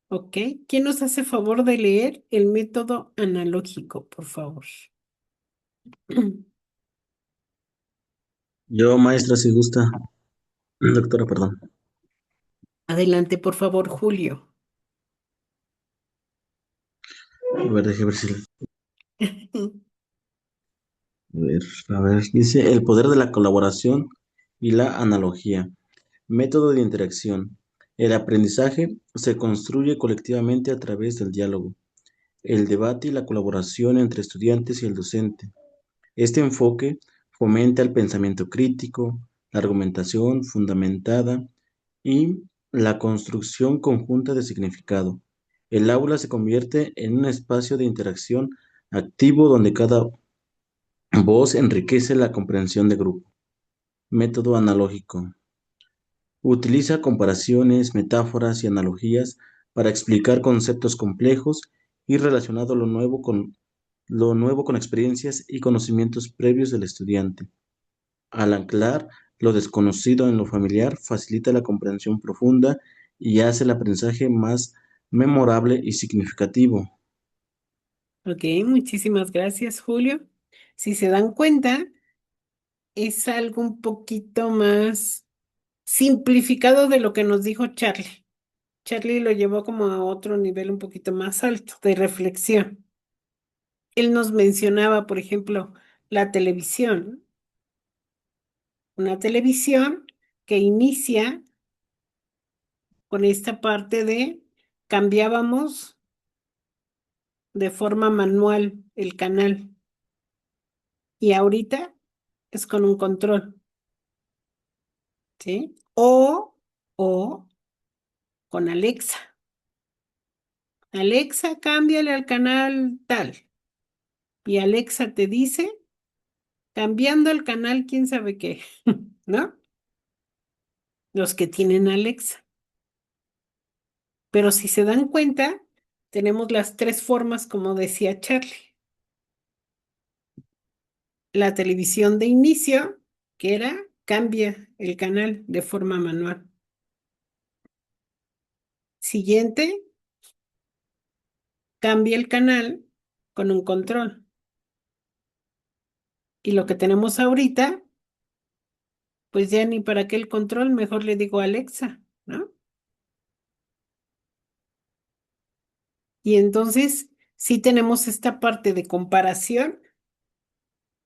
Ok. ¿Quién nos hace favor de leer el método analógico, por favor? Yo, maestra, si gusta. Doctora, perdón. Adelante, por favor, Julio. Deje ver si. A ver, dice el poder de la colaboración y la analogía. Método de interacción. El aprendizaje se construye colectivamente a través del diálogo, el debate y la colaboración entre estudiantes y el docente. Este enfoque fomenta el pensamiento crítico, la argumentación fundamentada y la construcción conjunta de significado. El aula se convierte en un espacio de interacción activo donde cada voz enriquece la comprensión de grupo. Método analógico. Utiliza comparaciones, metáforas y analogías para explicar conceptos complejos y relacionado lo nuevo con experiencias y conocimientos previos del estudiante. Al anclar lo desconocido en lo familiar, facilita la comprensión profunda y hace el aprendizaje más memorable y significativo. Ok, muchísimas gracias, Julio. Si se dan cuenta, es algo un poquito más simplificado de lo que nos dijo Charlie. Charlie lo llevó como a otro nivel un poquito más alto de reflexión. Él nos mencionaba, por ejemplo, la televisión, una televisión que inicia con esta parte de cambiábamos de forma manual el canal y ahorita es con un control, ¿sí? O con Alexa. Alexa, cámbiale al canal tal. Y Alexa te dice, cambiando el canal, quién sabe qué, ¿no? Los que tienen Alexa. Pero si se dan cuenta, tenemos las tres formas, como decía Charlie. La televisión de inicio, que era cambia el canal de forma manual. Siguiente, cambia el canal con un control. Y lo que tenemos ahorita, pues ya ni para qué el control, mejor le digo a Alexa, ¿no? Y entonces, si tenemos esta parte de comparación,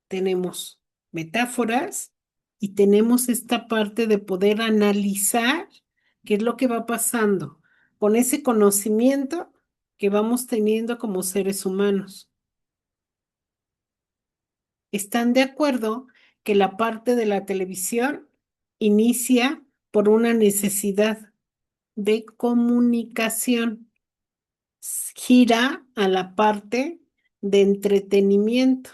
tenemos metáforas y tenemos esta parte de poder analizar qué es lo que va pasando con ese conocimiento que vamos teniendo como seres humanos. ¿Están de acuerdo que la parte de la televisión inicia por una necesidad de comunicación? Gira a la parte de entretenimiento,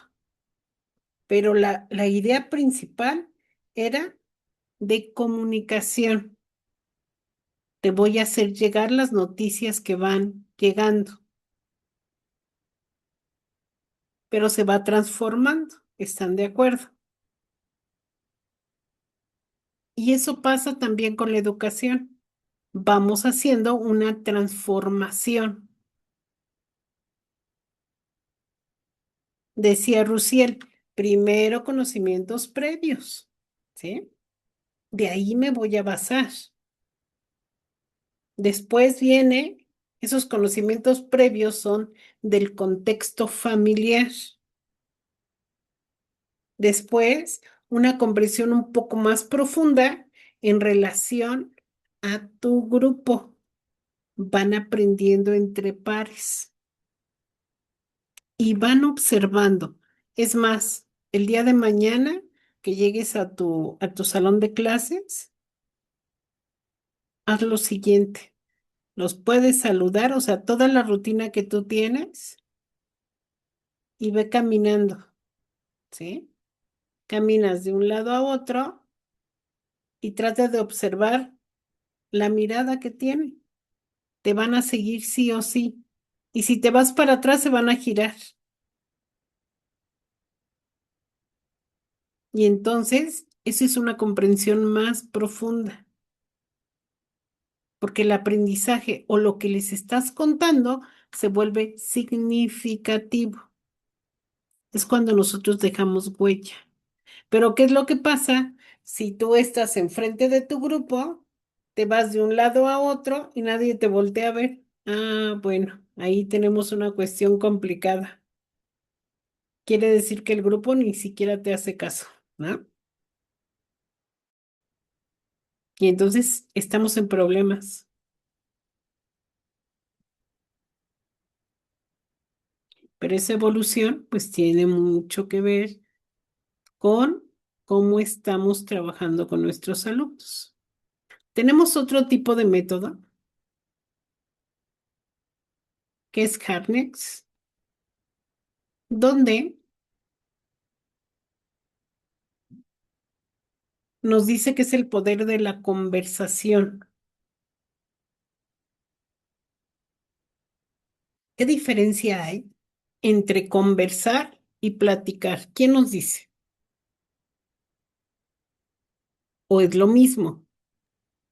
pero la idea principal era de comunicación. Te voy a hacer llegar las noticias que van llegando, pero se va transformando. ¿Están de acuerdo? Y eso pasa también con la educación. Vamos haciendo una transformación. Decía Rusiel, primero conocimientos previos, ¿sí? De ahí me voy a basar. Después viene, esos conocimientos previos son del contexto familiar. Después, una comprensión un poco más profunda en relación a tu grupo. Van aprendiendo entre pares y van observando. Es más, el día de mañana que llegues a tu salón de clases, haz lo siguiente. Los puedes saludar, o sea, toda la rutina que tú tienes y ve caminando, ¿sí? Caminas de un lado a otro y trata de observar la mirada que tienen. Te van a seguir sí o sí. Y si te vas para atrás, se van a girar. Y entonces, eso es una comprensión más profunda, porque el aprendizaje o lo que les estás contando se vuelve significativo. Es cuando nosotros dejamos huella. Pero ¿qué es lo que pasa? Si tú estás enfrente de tu grupo, te vas de un lado a otro y nadie te voltea a ver. Ah, bueno, ahí tenemos una cuestión complicada. Quiere decir que el grupo ni siquiera te hace caso, ¿no? Y entonces estamos en problemas. Pero esa evolución pues tiene mucho que ver con cómo estamos trabajando con nuestros alumnos. Tenemos otro tipo de método que es Harnex, donde nos dice que es el poder de la conversación. ¿Qué diferencia hay entre conversar y platicar? ¿Quién nos dice? ¿O es lo mismo?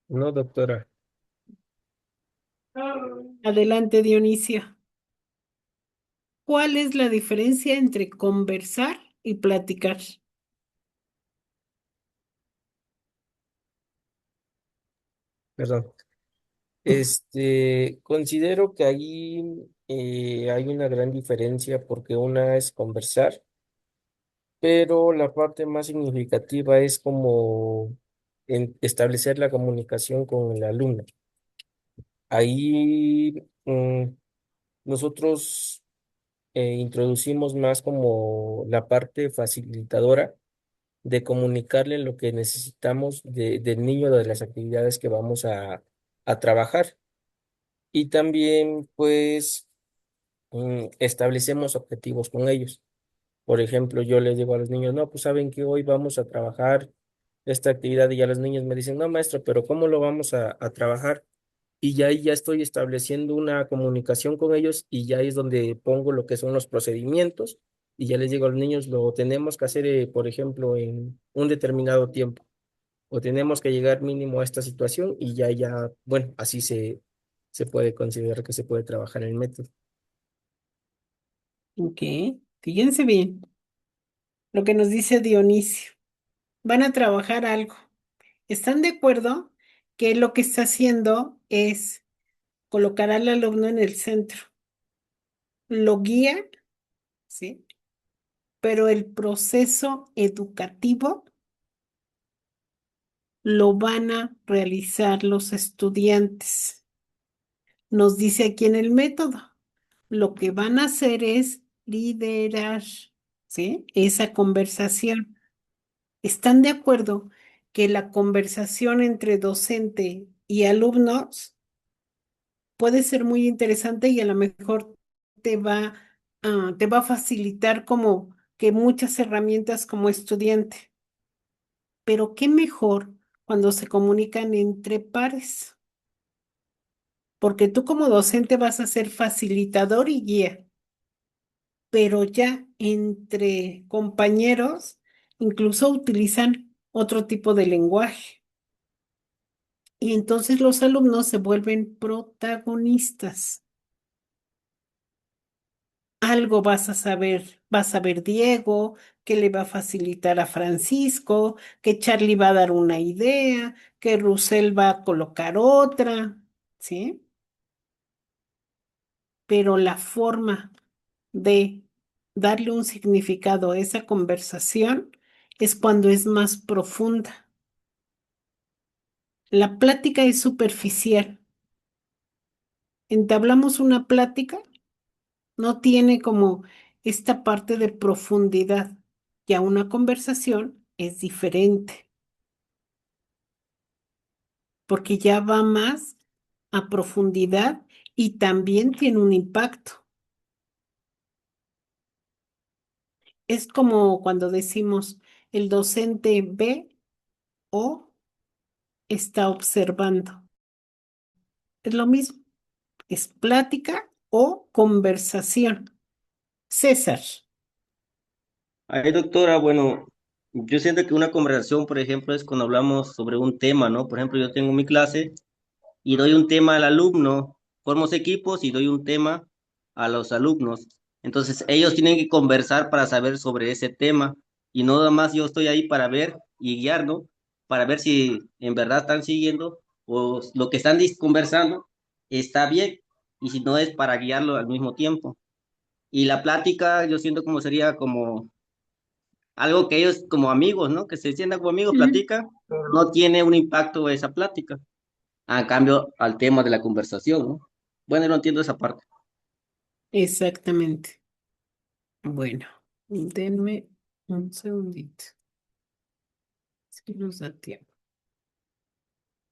No, doctora. Adelante, Dionisio. ¿Cuál es la diferencia entre conversar y platicar? Perdón. Considero que ahí hay una gran diferencia porque una es conversar, pero la parte más significativa es como establecer la comunicación con el alumno. Ahí nosotros introducimos más como la parte facilitadora de comunicarle lo que necesitamos del niño, de las actividades que vamos a trabajar. Y también, pues, establecemos objetivos con ellos. Por ejemplo, yo les digo a los niños, no, pues saben que hoy vamos a trabajar esta actividad y ya los niños me dicen, no, maestro, pero ¿cómo lo vamos a trabajar? Y ya ahí ya estoy estableciendo una comunicación con ellos y ya ahí es donde pongo lo que son los procedimientos y ya les digo a los niños, lo tenemos que hacer, por ejemplo, en un determinado tiempo o tenemos que llegar mínimo a esta situación y ya, bueno, así se puede considerar que se puede trabajar el método. Ok, fíjense bien lo que nos dice Dionisio. Van a trabajar algo. ¿Están de acuerdo que lo que está haciendo es colocar al alumno en el centro? Lo guía, ¿sí? Pero el proceso educativo lo van a realizar los estudiantes. Nos dice aquí en el método, lo que van a hacer es liderar, ¿sí? Esa conversación. ¿Están de acuerdo que la conversación entre docente y alumnos puede ser muy interesante y a lo mejor te va, te va a facilitar como que muchas herramientas como estudiante? Pero qué mejor cuando se comunican entre pares, porque tú como docente vas a ser facilitador y guía, pero ya entre compañeros incluso utilizan otro tipo de lenguaje. Y entonces los alumnos se vuelven protagonistas. Algo vas a ver Diego, que le va a facilitar a Francisco, que Charlie va a dar una idea, que Russell va a colocar otra, ¿sí? Pero la forma de darle un significado a esa conversación es cuando es más profunda. La plática es superficial. Entablamos una plática, no tiene como esta parte de profundidad. Ya una conversación es diferente, porque ya va más a profundidad y también tiene un impacto. Es como cuando decimos el docente ve o está observando. Es lo mismo, es plática o conversación. César. Ay, doctora, bueno, yo siento que una conversación, por ejemplo, es cuando hablamos sobre un tema, ¿no? Por ejemplo, yo tengo mi clase y doy un tema al alumno, formo equipos y doy un tema a los alumnos. Entonces, ellos tienen que conversar para saber sobre ese tema y no nada más yo estoy ahí para ver y guiar, ¿no? Para ver si en verdad están siguiendo o lo que están conversando está bien y si no es para guiarlo al mismo tiempo. Y la plática, yo siento como sería como algo que ellos como amigos, ¿no? Que se sientan como amigos, Ujú. platican, pero no tiene un impacto esa plática. A cambio al tema de la conversación, ¿no? Bueno, no entiendo esa parte. Exactamente. Bueno, denme un segundito. Si nos da tiempo.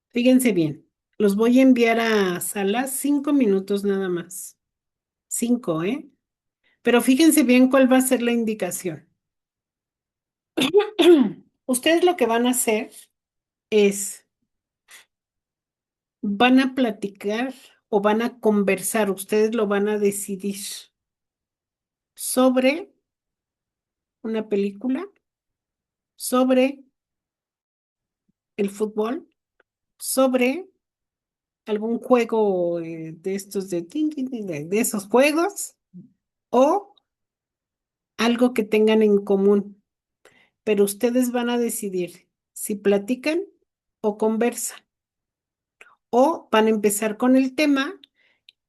Fíjense bien, los voy a enviar a sala 5 minutos nada más. 5, ¿eh? Pero fíjense bien cuál va a ser la indicación. Ustedes lo que van a hacer es, van a platicar o van a conversar, ustedes lo van a decidir sobre una película, sobre el fútbol, sobre algún juego de estos de, de esos juegos o algo que tengan en común. Pero ustedes van a decidir si platican o conversan o van a empezar con el tema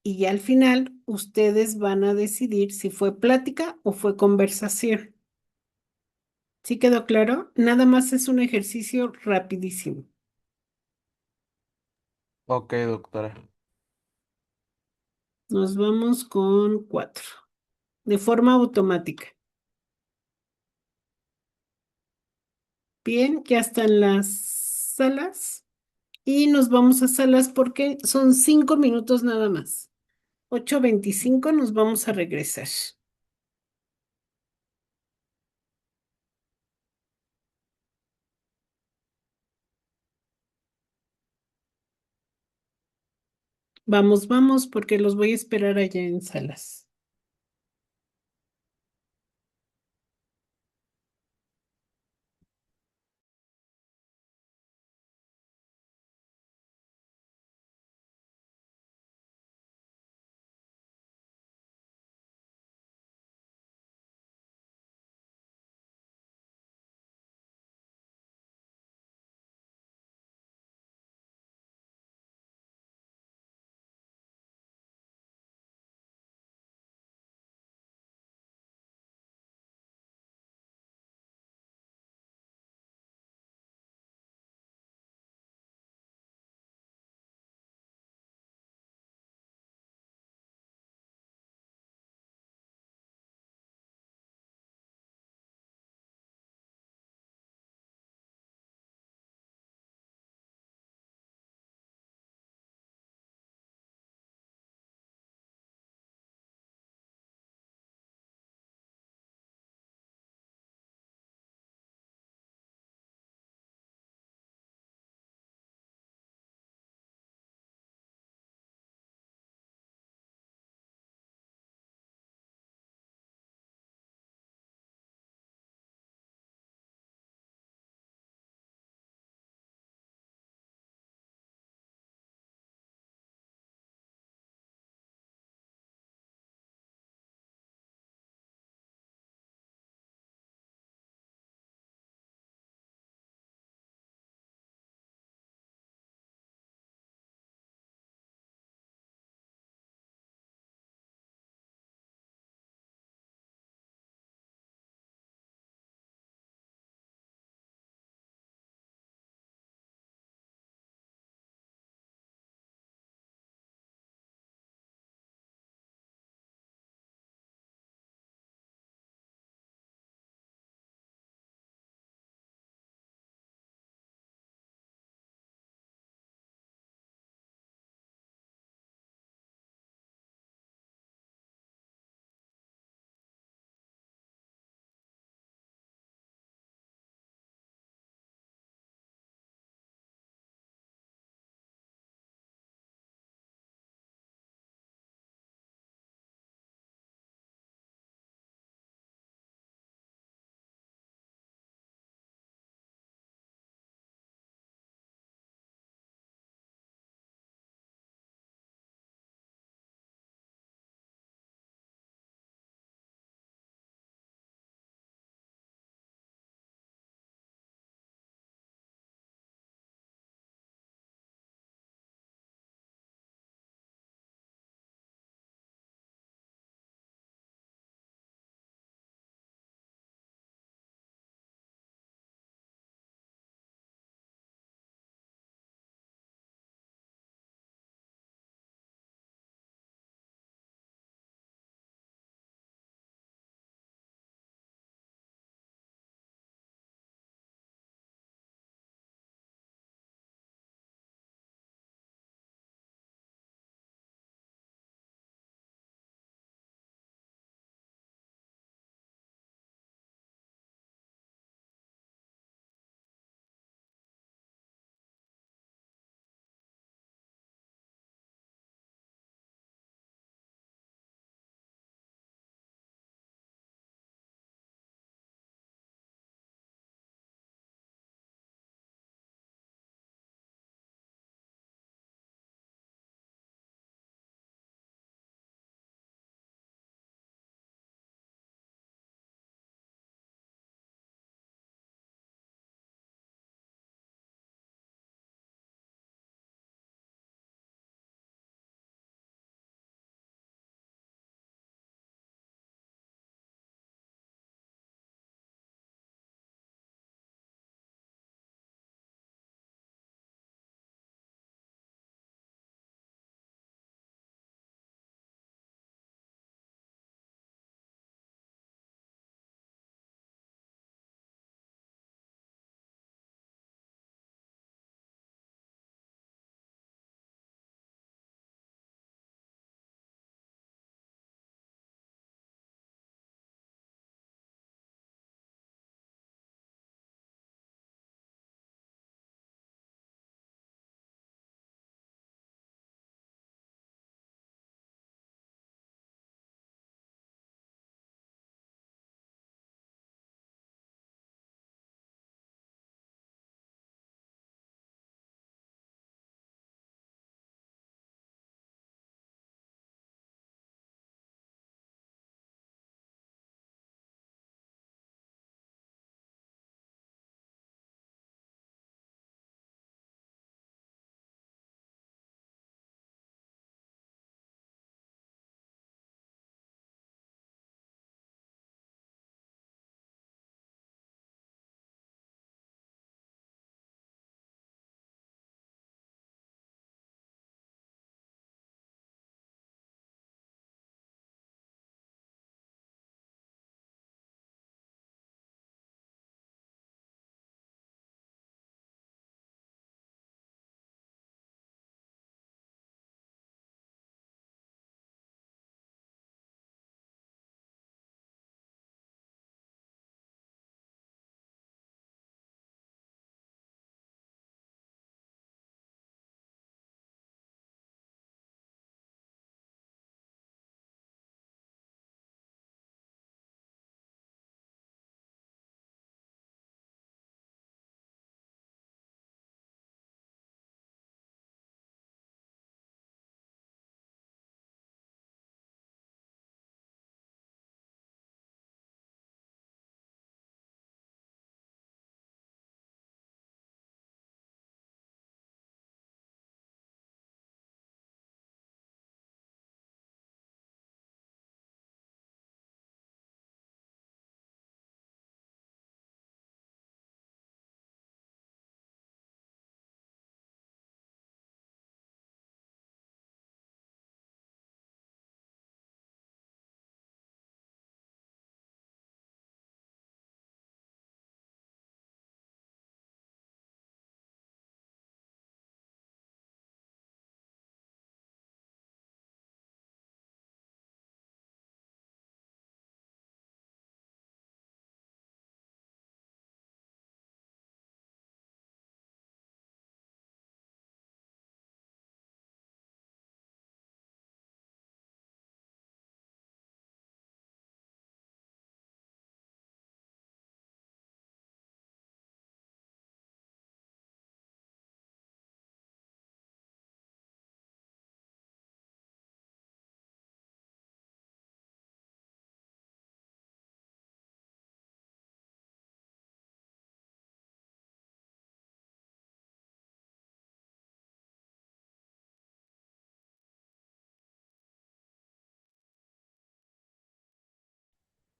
y ya al final ustedes van a decidir si fue plática o fue conversación. ¿Sí quedó claro? Nada más es un ejercicio rapidísimo. Ok, doctora. Nos vamos con 4, de forma automática. Bien, ya están las salas y nos vamos a salas porque son 5 minutos nada más. 8:25 nos vamos a regresar. Vamos, vamos, porque los voy a esperar allá en salas.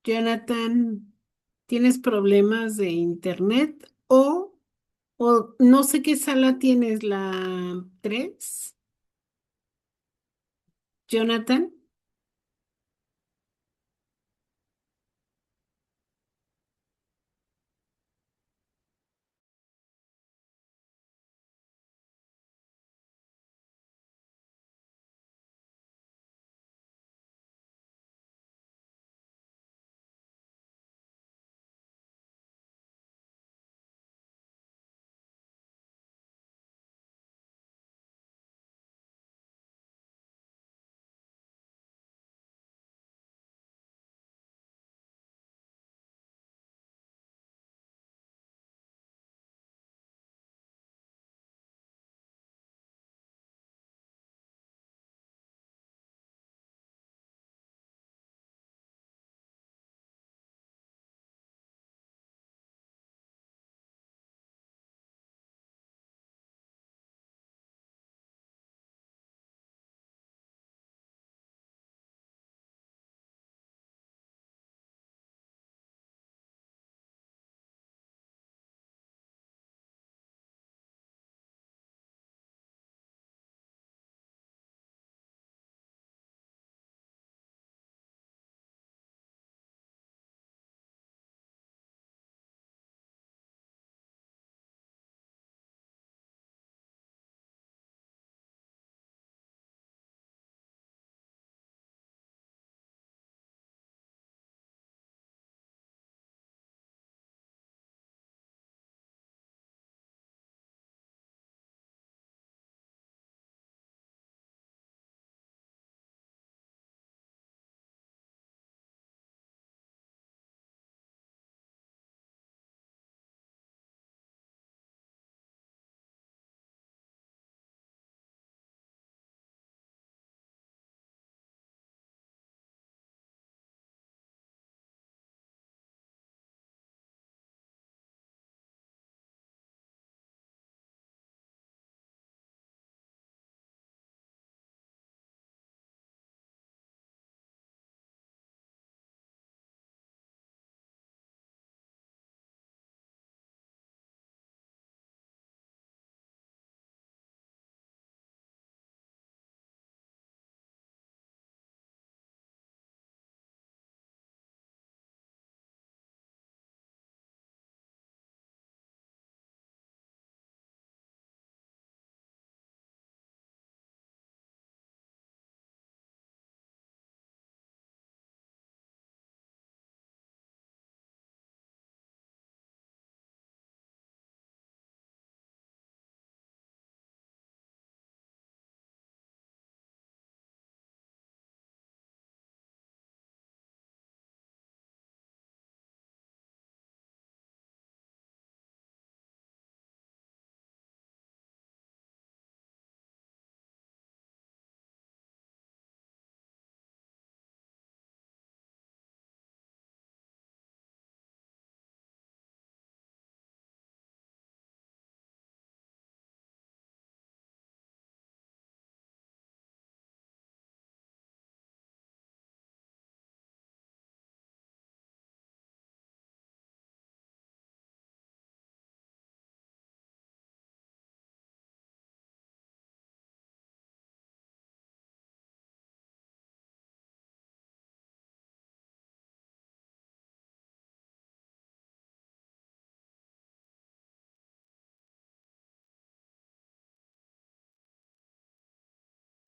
Jonathan, ¿tienes problemas de internet o no sé qué sala tienes, la 3? Jonathan.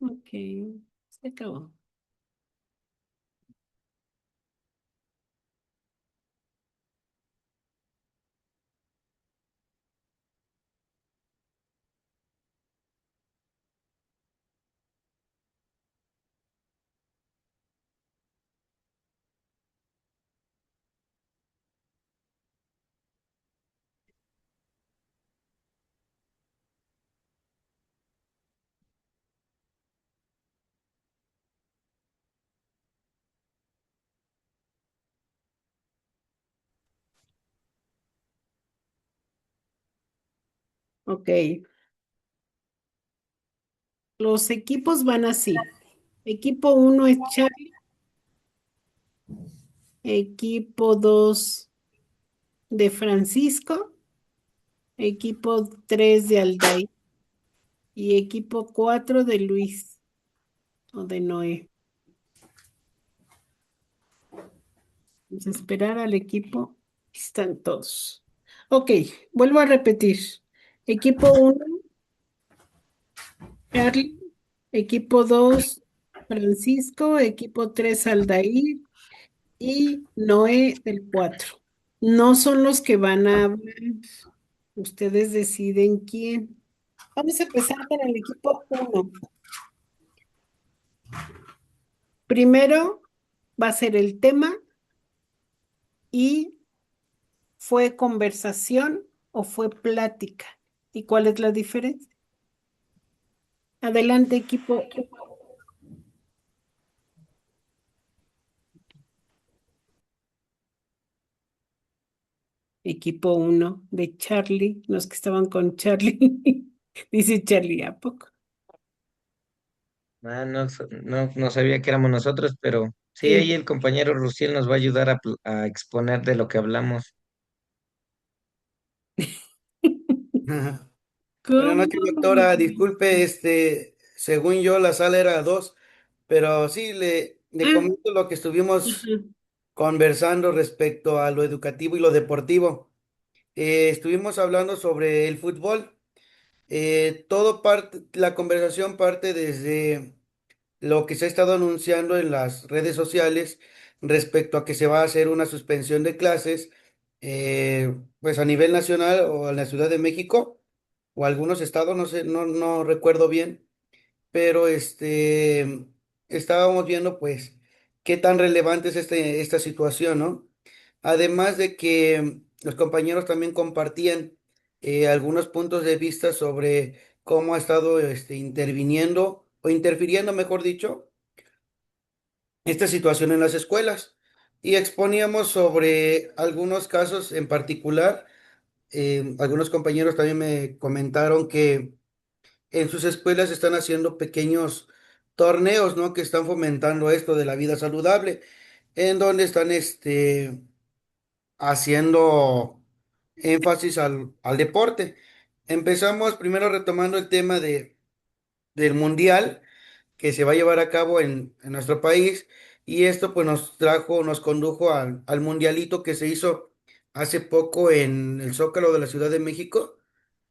Ok, se acabó. Ok, los equipos van así. Equipo 1 es Charlie, equipo 2 de Francisco, equipo 3 de Alday y equipo 4 de Luis o de Noé. Vamos a esperar al equipo. Están todos. Ok, vuelvo a repetir. Equipo 1, Charlie. Equipo 2, Francisco. Equipo 3, Aldair. Y Noé del 4. No son los que van a hablar. Ustedes deciden quién. Vamos a empezar con el equipo 1. Primero va a ser el tema y ¿fue conversación o fue plática? ¿Y cuál es la diferencia? Adelante, equipo. Equipo 1 de Charlie, los que estaban con Charlie. Dice Charlie, ¿a poco? Ah, no, no sabía que éramos nosotros, pero sí, ahí Sí. el compañero Rusiel nos va a ayudar a exponer de lo que hablamos. Buenas ¿Cómo? noches, doctora. Disculpe, según yo, la sala era 2, pero sí, le Ah, comento lo que estuvimos ajá. conversando respecto a lo educativo y lo deportivo. Estuvimos hablando sobre el fútbol. La conversación parte desde lo que se ha estado anunciando en las redes sociales respecto a que se va a hacer una suspensión de clases, pues a nivel nacional o en la Ciudad de México o algunos estados, no sé, no recuerdo bien, pero estábamos viendo pues qué tan relevante es esta situación, ¿no? Además de que los compañeros también compartían algunos puntos de vista sobre cómo ha estado interviniendo o interfiriendo, mejor dicho, esta situación en las escuelas. Y exponíamos sobre algunos casos en particular. Algunos compañeros también me comentaron que en sus escuelas están haciendo pequeños torneos, ¿no? Que están fomentando esto de la vida saludable, en donde están haciendo énfasis al deporte. Empezamos primero retomando el tema del mundial que se va a llevar a cabo en nuestro país, y esto pues nos condujo al mundialito que se hizo hace poco en el Zócalo de la Ciudad de México,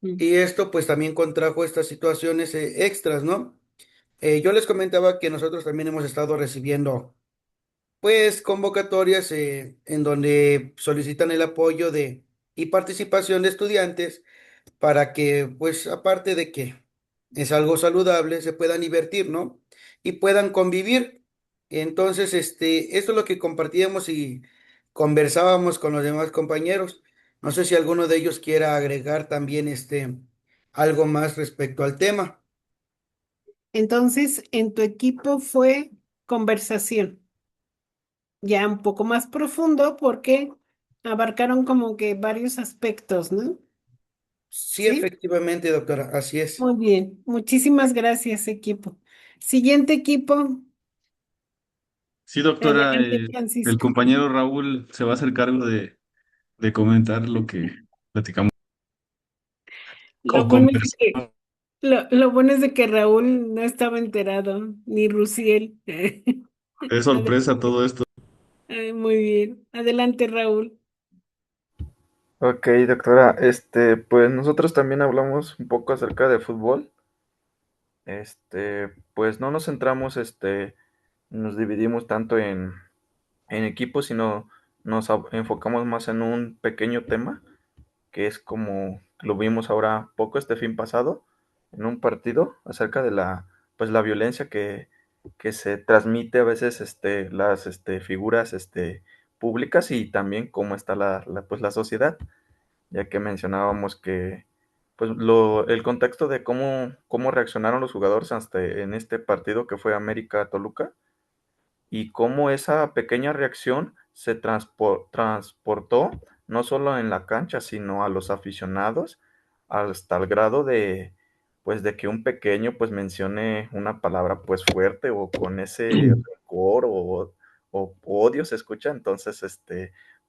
Mm. y esto pues también contrajo estas situaciones extras, ¿no? Yo les comentaba que nosotros también hemos estado recibiendo pues convocatorias en donde solicitan el apoyo y participación de estudiantes para que, pues, aparte de que es algo saludable, se puedan divertir, ¿no? Y puedan convivir. Entonces, esto es lo que compartíamos y conversábamos con los demás compañeros. No sé si alguno de ellos quiera agregar también, algo más respecto al tema. Entonces, en tu equipo fue conversación, ya un poco más profundo porque abarcaron como que varios aspectos, ¿no? Sí, Sí, efectivamente, doctora, así es. muy bien. Muchísimas gracias, equipo. Siguiente equipo. Sí, doctora, Adelante, el Francisco. compañero Raúl se va a hacer cargo de comentar lo que platicamos. Lo bueno es que, lo bueno es de que Raúl no estaba enterado, ni Rusiel. Es sorpresa Adelante. todo esto. Muy bien. Adelante, Raúl. Ok, doctora, pues nosotros también hablamos un poco acerca de fútbol. Pues no nos centramos, nos dividimos tanto en equipos, sino enfocamos más en un pequeño tema, que es como lo vimos ahora poco este fin pasado, en un partido, acerca de pues la violencia que se transmite a veces, las, figuras, públicas, y también cómo está pues la sociedad, ya que mencionábamos que pues el contexto de cómo reaccionaron los jugadores en este partido que fue América Toluca, y cómo esa pequeña reacción se transportó no solo en la cancha, sino a los aficionados, hasta el grado pues de que un pequeño pues mencione una palabra pues fuerte, o con ese rencor, o odio se escucha, entonces,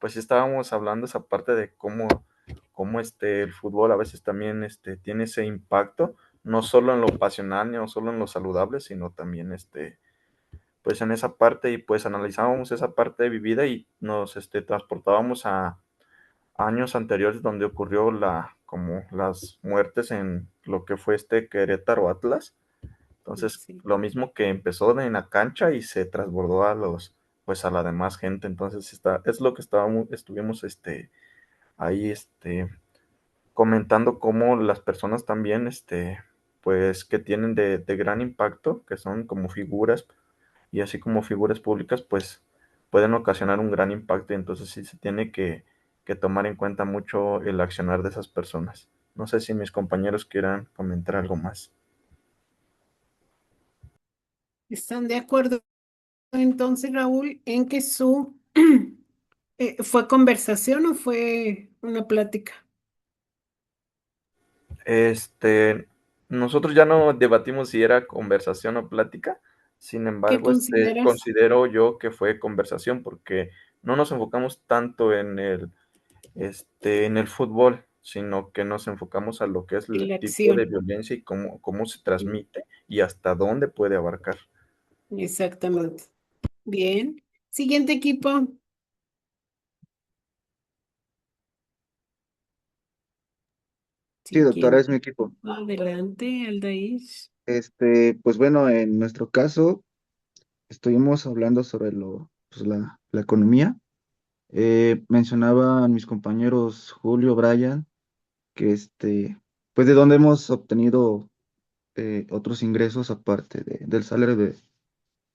pues sí estábamos hablando esa parte de cómo el fútbol a veces también tiene ese impacto, no solo en lo pasional, no solo en lo saludable, sino también pues en esa parte, y pues analizábamos esa parte vivida y nos transportábamos a años anteriores donde ocurrió como las muertes en lo que fue Querétaro Atlas. Entonces, Sí. lo mismo que empezó en la cancha y se transbordó pues a la demás gente. Entonces, es lo que estuvimos ahí comentando cómo las personas también, pues que tienen de gran impacto, que son como figuras, y así como figuras públicas, pues pueden ocasionar un gran impacto, y entonces sí se tiene que tomar en cuenta mucho el accionar de esas personas. No sé si mis compañeros quieran comentar algo más. ¿Están de acuerdo entonces, Raúl, en que fue conversación o fue una plática? Nosotros ya no debatimos si era conversación o plática, sin ¿Qué embargo, consideras? considero yo que fue conversación porque no nos enfocamos tanto en el fútbol, sino que nos enfocamos a lo que es En el la tipo de acción. violencia y cómo se transmite y hasta dónde puede abarcar. Exactamente. Bien. Siguiente equipo. Sí, Si doctora, quien es mi equipo. adelante, Aldair. Pues bueno, en nuestro caso, estuvimos hablando sobre pues la economía. Mencionaban mis compañeros Julio, Brian, que pues de dónde hemos obtenido otros ingresos aparte del salario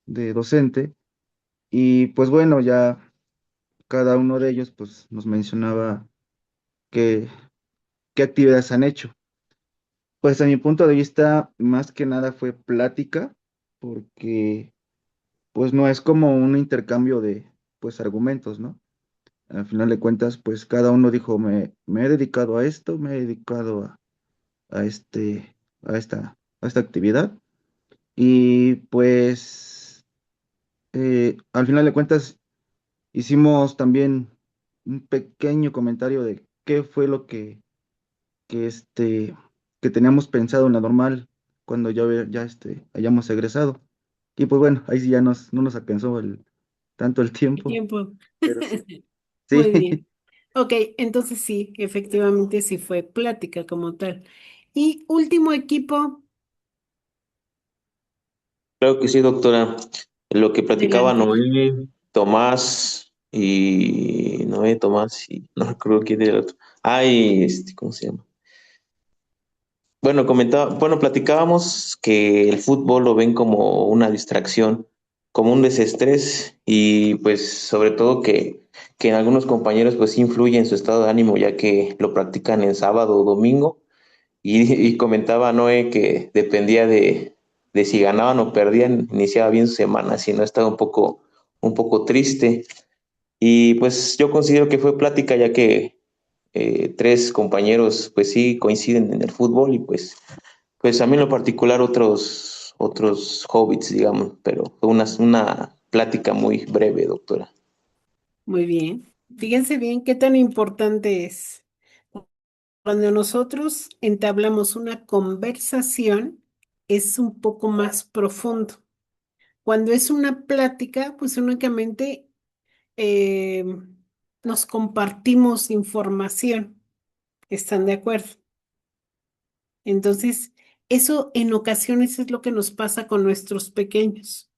de docente. Y pues bueno, ya cada uno de ellos pues nos mencionaba qué, qué actividades han hecho. Pues a mi punto de vista, más que nada fue plática, porque pues no es como un intercambio de pues argumentos, ¿no? Al final de cuentas, pues cada uno dijo, me he dedicado a esto, me he dedicado a a esta actividad. Y pues al final de cuentas hicimos también un pequeño comentario de qué fue lo que, que teníamos pensado en la normal cuando ya hayamos egresado. Y pues bueno, ahí sí ya no nos alcanzó tanto el El tiempo, tiempo. pero sí. Muy Sí. bien. Ok, entonces sí, efectivamente sí fue plática como tal. Y último equipo, Claro que sí, doctora. Lo que platicaba adelante. Noé, Tomás y no recuerdo quién era el otro. Ay, ¿cómo se llama? Bueno, platicábamos que el fútbol lo ven como una distracción, como un desestrés y pues sobre todo que en algunos compañeros pues sí influye en su estado de ánimo ya que lo practican en sábado o domingo y comentaba Noé que dependía de si ganaban o perdían, iniciaba bien su semana, si no estaba un poco triste. Y pues yo considero que fue plática ya que tres compañeros pues sí coinciden en el fútbol y pues a mí en lo particular otros hobbits, digamos, pero fue una plática muy breve, doctora. Muy bien. Fíjense bien qué tan importante es. Cuando nosotros entablamos una conversación, es un poco más profundo. Cuando es una plática, pues únicamente eh, nos compartimos información. ¿Están de acuerdo? Entonces, eso en ocasiones es lo que nos pasa con nuestros pequeños.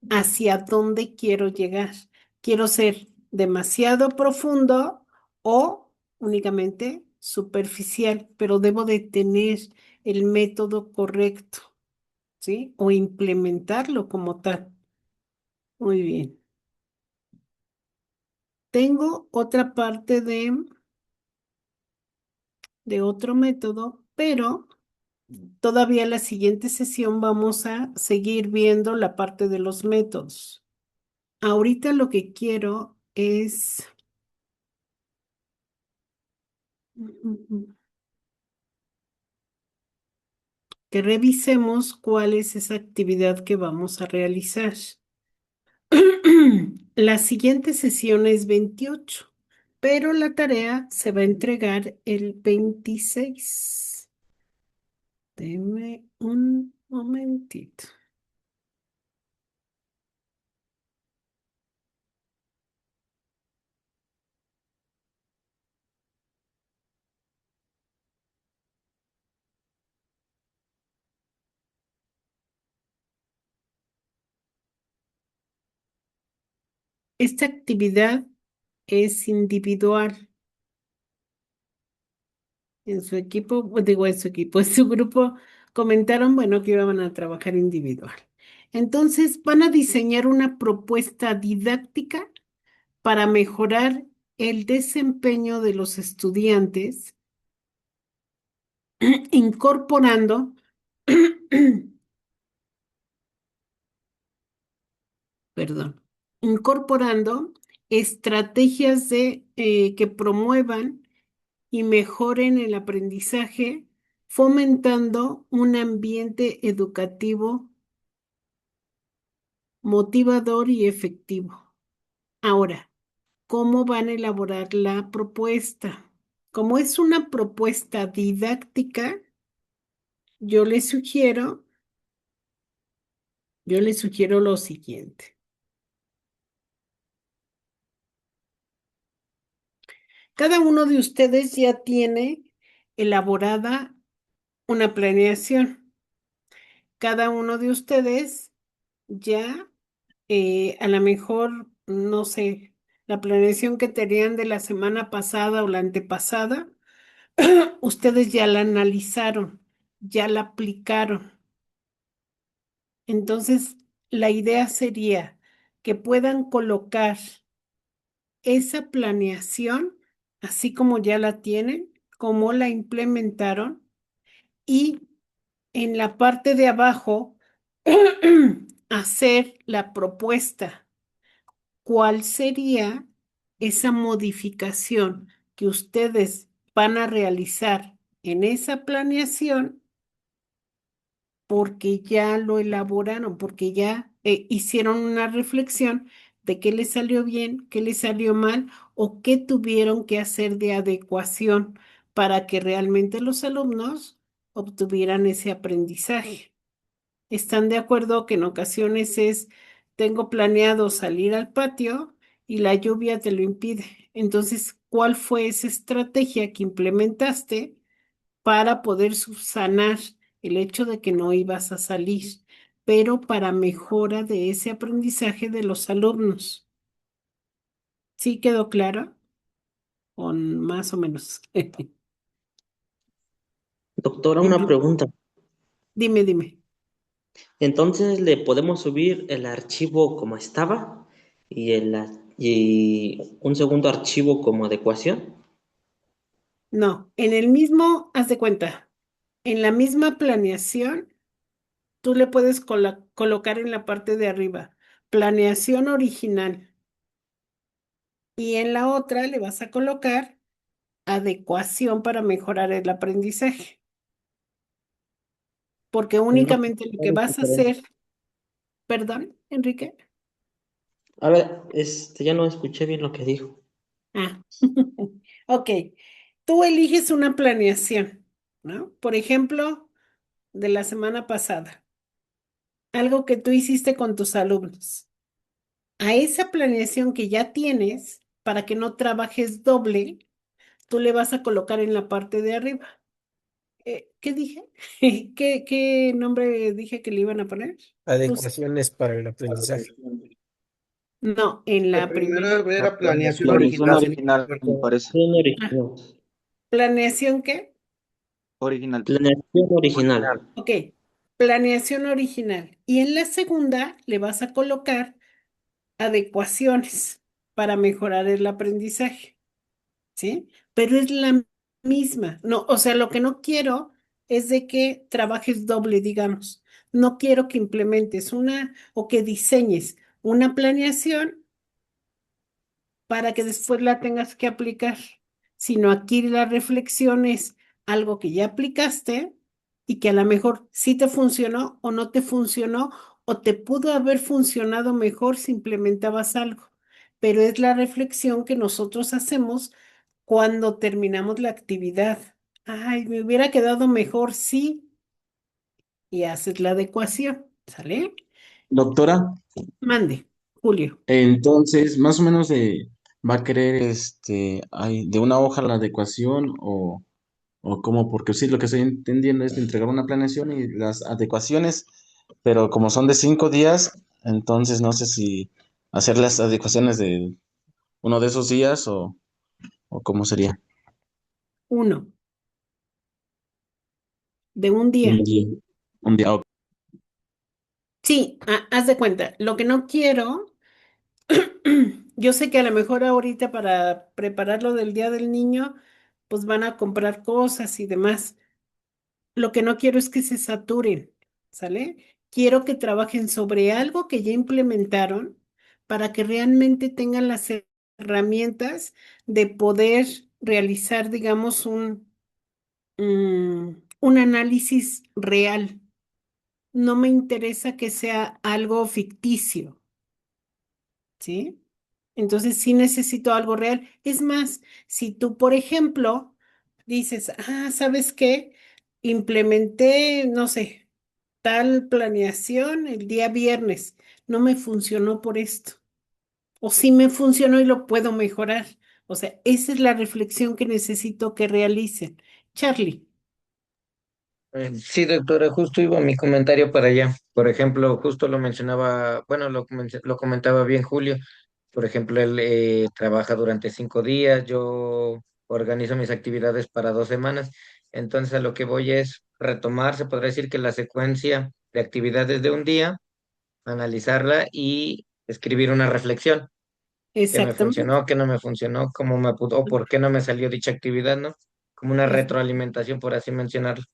¿Hacia dónde quiero llegar? ¿Quiero ser demasiado profundo o únicamente superficial? Pero debo de tener el método correcto, ¿sí? O implementarlo como tal. Muy bien. Tengo otra parte de otro método, pero todavía la siguiente sesión vamos a seguir viendo la parte de los métodos. Ahorita lo que quiero es que revisemos cuál es esa actividad que vamos a realizar. La siguiente sesión es 28, pero la tarea se va a entregar el 26. Deme un momentito. Esta actividad es individual. En su equipo, digo en su equipo, en su grupo comentaron, bueno, que iban a trabajar individual. Entonces, van a diseñar una propuesta didáctica para mejorar el desempeño de los estudiantes, incorporando, perdón, incorporando estrategias que promuevan y mejoren el aprendizaje, fomentando un ambiente educativo motivador y efectivo. Ahora, ¿cómo van a elaborar la propuesta? Como es una propuesta didáctica, yo les sugiero, yo les sugiero lo siguiente. Cada uno de ustedes ya tiene elaborada una planeación. Cada uno de ustedes ya, a lo mejor, no sé, la planeación que tenían de la semana pasada o la antepasada, ustedes ya la analizaron, ya la aplicaron. Entonces, la idea sería que puedan colocar esa planeación, así como ya la tienen, como la implementaron, y en la parte de abajo hacer la propuesta. ¿Cuál sería esa modificación que ustedes van a realizar en esa planeación? Porque ya lo elaboraron, porque ya hicieron una reflexión de qué les salió bien, qué les salió mal o qué tuvieron que hacer de adecuación para que realmente los alumnos obtuvieran ese aprendizaje. ¿Están de acuerdo que en ocasiones tengo planeado salir al patio y la lluvia te lo impide? Entonces, ¿cuál fue esa estrategia que implementaste para poder subsanar el hecho de que no ibas a salir, pero para mejora de ese aprendizaje de los alumnos? ¿Sí quedó claro? O más o menos. Doctora, una pregunta. Dime, dime. Entonces, ¿le podemos subir el archivo como estaba y un segundo archivo como adecuación? No, en el mismo, haz de cuenta, en la misma planeación, tú le puedes colocar en la parte de arriba, planeación original, y en la otra le vas a colocar adecuación para mejorar el aprendizaje, porque No, únicamente lo que no es vas a diferente. hacer, perdón, Enrique. A ver, ya no escuché bien lo que dijo. Ah, ok. Tú eliges una planeación, ¿no? Por ejemplo, de la semana pasada, algo que tú hiciste con tus alumnos. A esa planeación que ya tienes, para que no trabajes doble, tú le vas a colocar en la parte de arriba. ¿Qué dije? ¿Qué nombre dije que le iban a poner? Puse- Adecuaciones para el aprendizaje. No, en La la primera. primera era planeación Planeación original. original, me parece. Planeación Ah, original. ¿planeación qué? Original. Planeación original. Ok, planeación original. Y en la segunda le vas a colocar adecuaciones para mejorar el aprendizaje, ¿sí? Pero es la misma. No, o sea, lo que no quiero es de que trabajes doble, digamos. No quiero que implementes una o que diseñes una planeación para que después la tengas que aplicar, sino aquí la reflexión es algo que ya aplicaste y que a lo mejor sí te funcionó o no te funcionó o te pudo haber funcionado mejor si implementabas algo. Pero es la reflexión que nosotros hacemos cuando terminamos la actividad. Ay, me hubiera quedado mejor, sí, y haces la adecuación, ¿sale? Doctora, Mande, Julio. entonces, más o menos va a querer de una hoja la adecuación o cómo, porque sí, lo que estoy entendiendo es de entregar una planeación y las adecuaciones, pero como son de 5 días, entonces no sé si hacer las adecuaciones de uno de esos días o cómo sería. Uno, de un Un día. día. Un día, ok. Sí, haz de cuenta, lo que no quiero, yo sé que a lo mejor ahorita para preparar lo del Día del Niño, pues van a comprar cosas y demás. Lo que no quiero es que se saturen, ¿sale? Quiero que trabajen sobre algo que ya implementaron para que realmente tengan las herramientas de poder realizar, digamos, un análisis real. No me interesa que sea algo ficticio, ¿sí? Entonces sí necesito algo real. Es más, si tú, por ejemplo, dices, ¿sabes qué? Implementé, no sé, tal planeación el día viernes, no me funcionó por esto. O sí me funcionó y lo puedo mejorar. O sea, esa es la reflexión que necesito que realicen. Charlie. Sí, doctora, justo iba mi comentario para allá. Por ejemplo, justo lo mencionaba, bueno, lo comentaba bien Julio. Por ejemplo, él trabaja durante 5 días, yo organizo mis actividades para 2 semanas. Entonces, a lo que voy es retomar, se podría decir que la secuencia de actividades de un día, analizarla y escribir una reflexión. ¿Qué me Exactamente. funcionó? ¿Qué no me funcionó? ¿Cómo me pudo? ¿O por qué no me salió dicha actividad, no? Como una Es- retroalimentación, por así mencionarlo.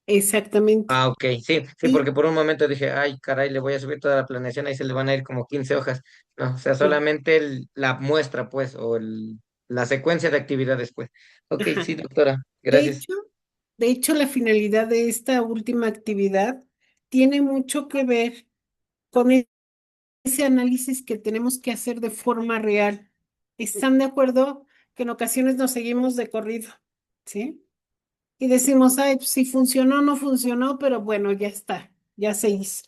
Exactamente. Ah, ok, sí, sí, Y porque por un momento dije, ay, caray, le voy a subir toda la planeación, ahí se le van a ir como 15 hojas. No, o sea, no, solamente la muestra, pues, la secuencia de actividades, pues. Ok, ajá. sí, doctora, De gracias. hecho, de hecho, la finalidad de esta última actividad tiene mucho que ver con ese análisis que tenemos que hacer de forma real. ¿Están de acuerdo que en ocasiones nos seguimos de corrido? ¿Sí? Y decimos, ay, pues, si funcionó, no funcionó, pero bueno, ya está, ya se hizo.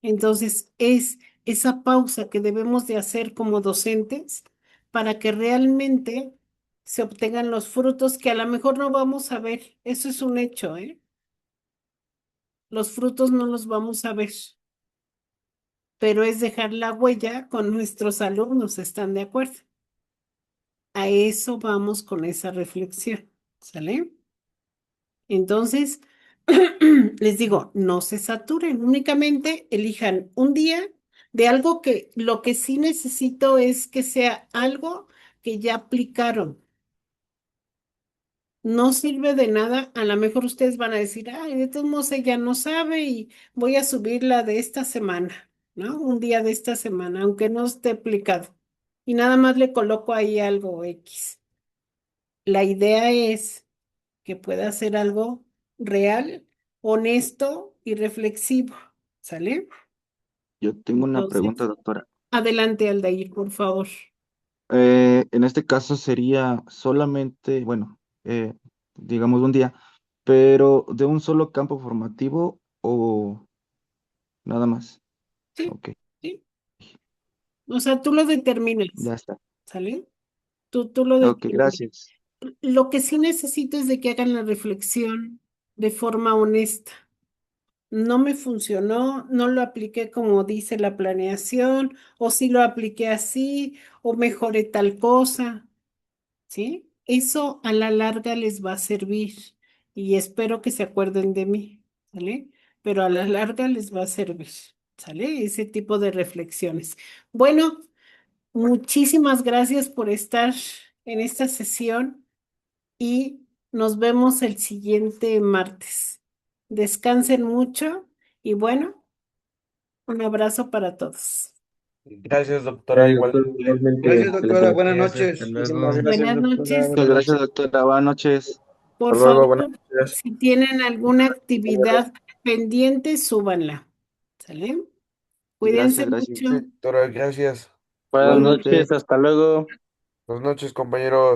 Entonces, es esa pausa que debemos de hacer como docentes para que realmente se obtengan los frutos que a lo mejor no vamos a ver. Eso es un hecho, ¿eh? Los frutos no los vamos a ver, pero es dejar la huella con nuestros alumnos, ¿están de acuerdo? A eso vamos con esa reflexión, ¿sale? Entonces, les digo, no se saturen, únicamente elijan un día de algo que lo que sí necesito es que sea algo que ya aplicaron. No sirve de nada, a lo mejor ustedes van a decir, ay, de todos modos ella no sabe y voy a subir la de esta semana, ¿no? Un día de esta semana, aunque no esté aplicado. Y nada más le coloco ahí algo X. La idea es que pueda hacer algo real, honesto y reflexivo. ¿Sale? Yo tengo una pregunta, Entonces, doctora. adelante, Aldair, por favor. En este caso sería solamente, bueno, digamos un día, pero de un solo campo formativo o nada más. Sí, Ok, sí. O sea, tú lo determinas. ya está. ¿Sale? Tú lo Ok, determinas. gracias. Lo que sí necesito es de que hagan la reflexión de forma honesta. No me funcionó, no lo apliqué como dice la planeación, o sí lo apliqué así, o mejoré tal cosa. ¿Sí? Eso a la larga les va a servir y espero que se acuerden de mí, ¿sale? Pero a la larga les va a servir, ¿sale? Ese tipo de reflexiones. Bueno, muchísimas gracias por estar en esta sesión y nos vemos el siguiente martes. Descansen mucho y bueno, un abrazo para todos. Gracias, doctora, igualmente. Igualmente, Gracias, excelente doctora, buenas Gracias, hasta noches. luego. Muchísimas gracias, Buenas doctora. noches. Buenas Muchas gracias, noches. doctora. Buenas noches. Por Hasta luego, buenas favor, noches. si tienen alguna actividad pendiente, súbanla. ¿Sale? Cuídense gracias. mucho. Doctora, gracias. Buenas Igualmente. noches, hasta luego. Buenas noches, compañeros.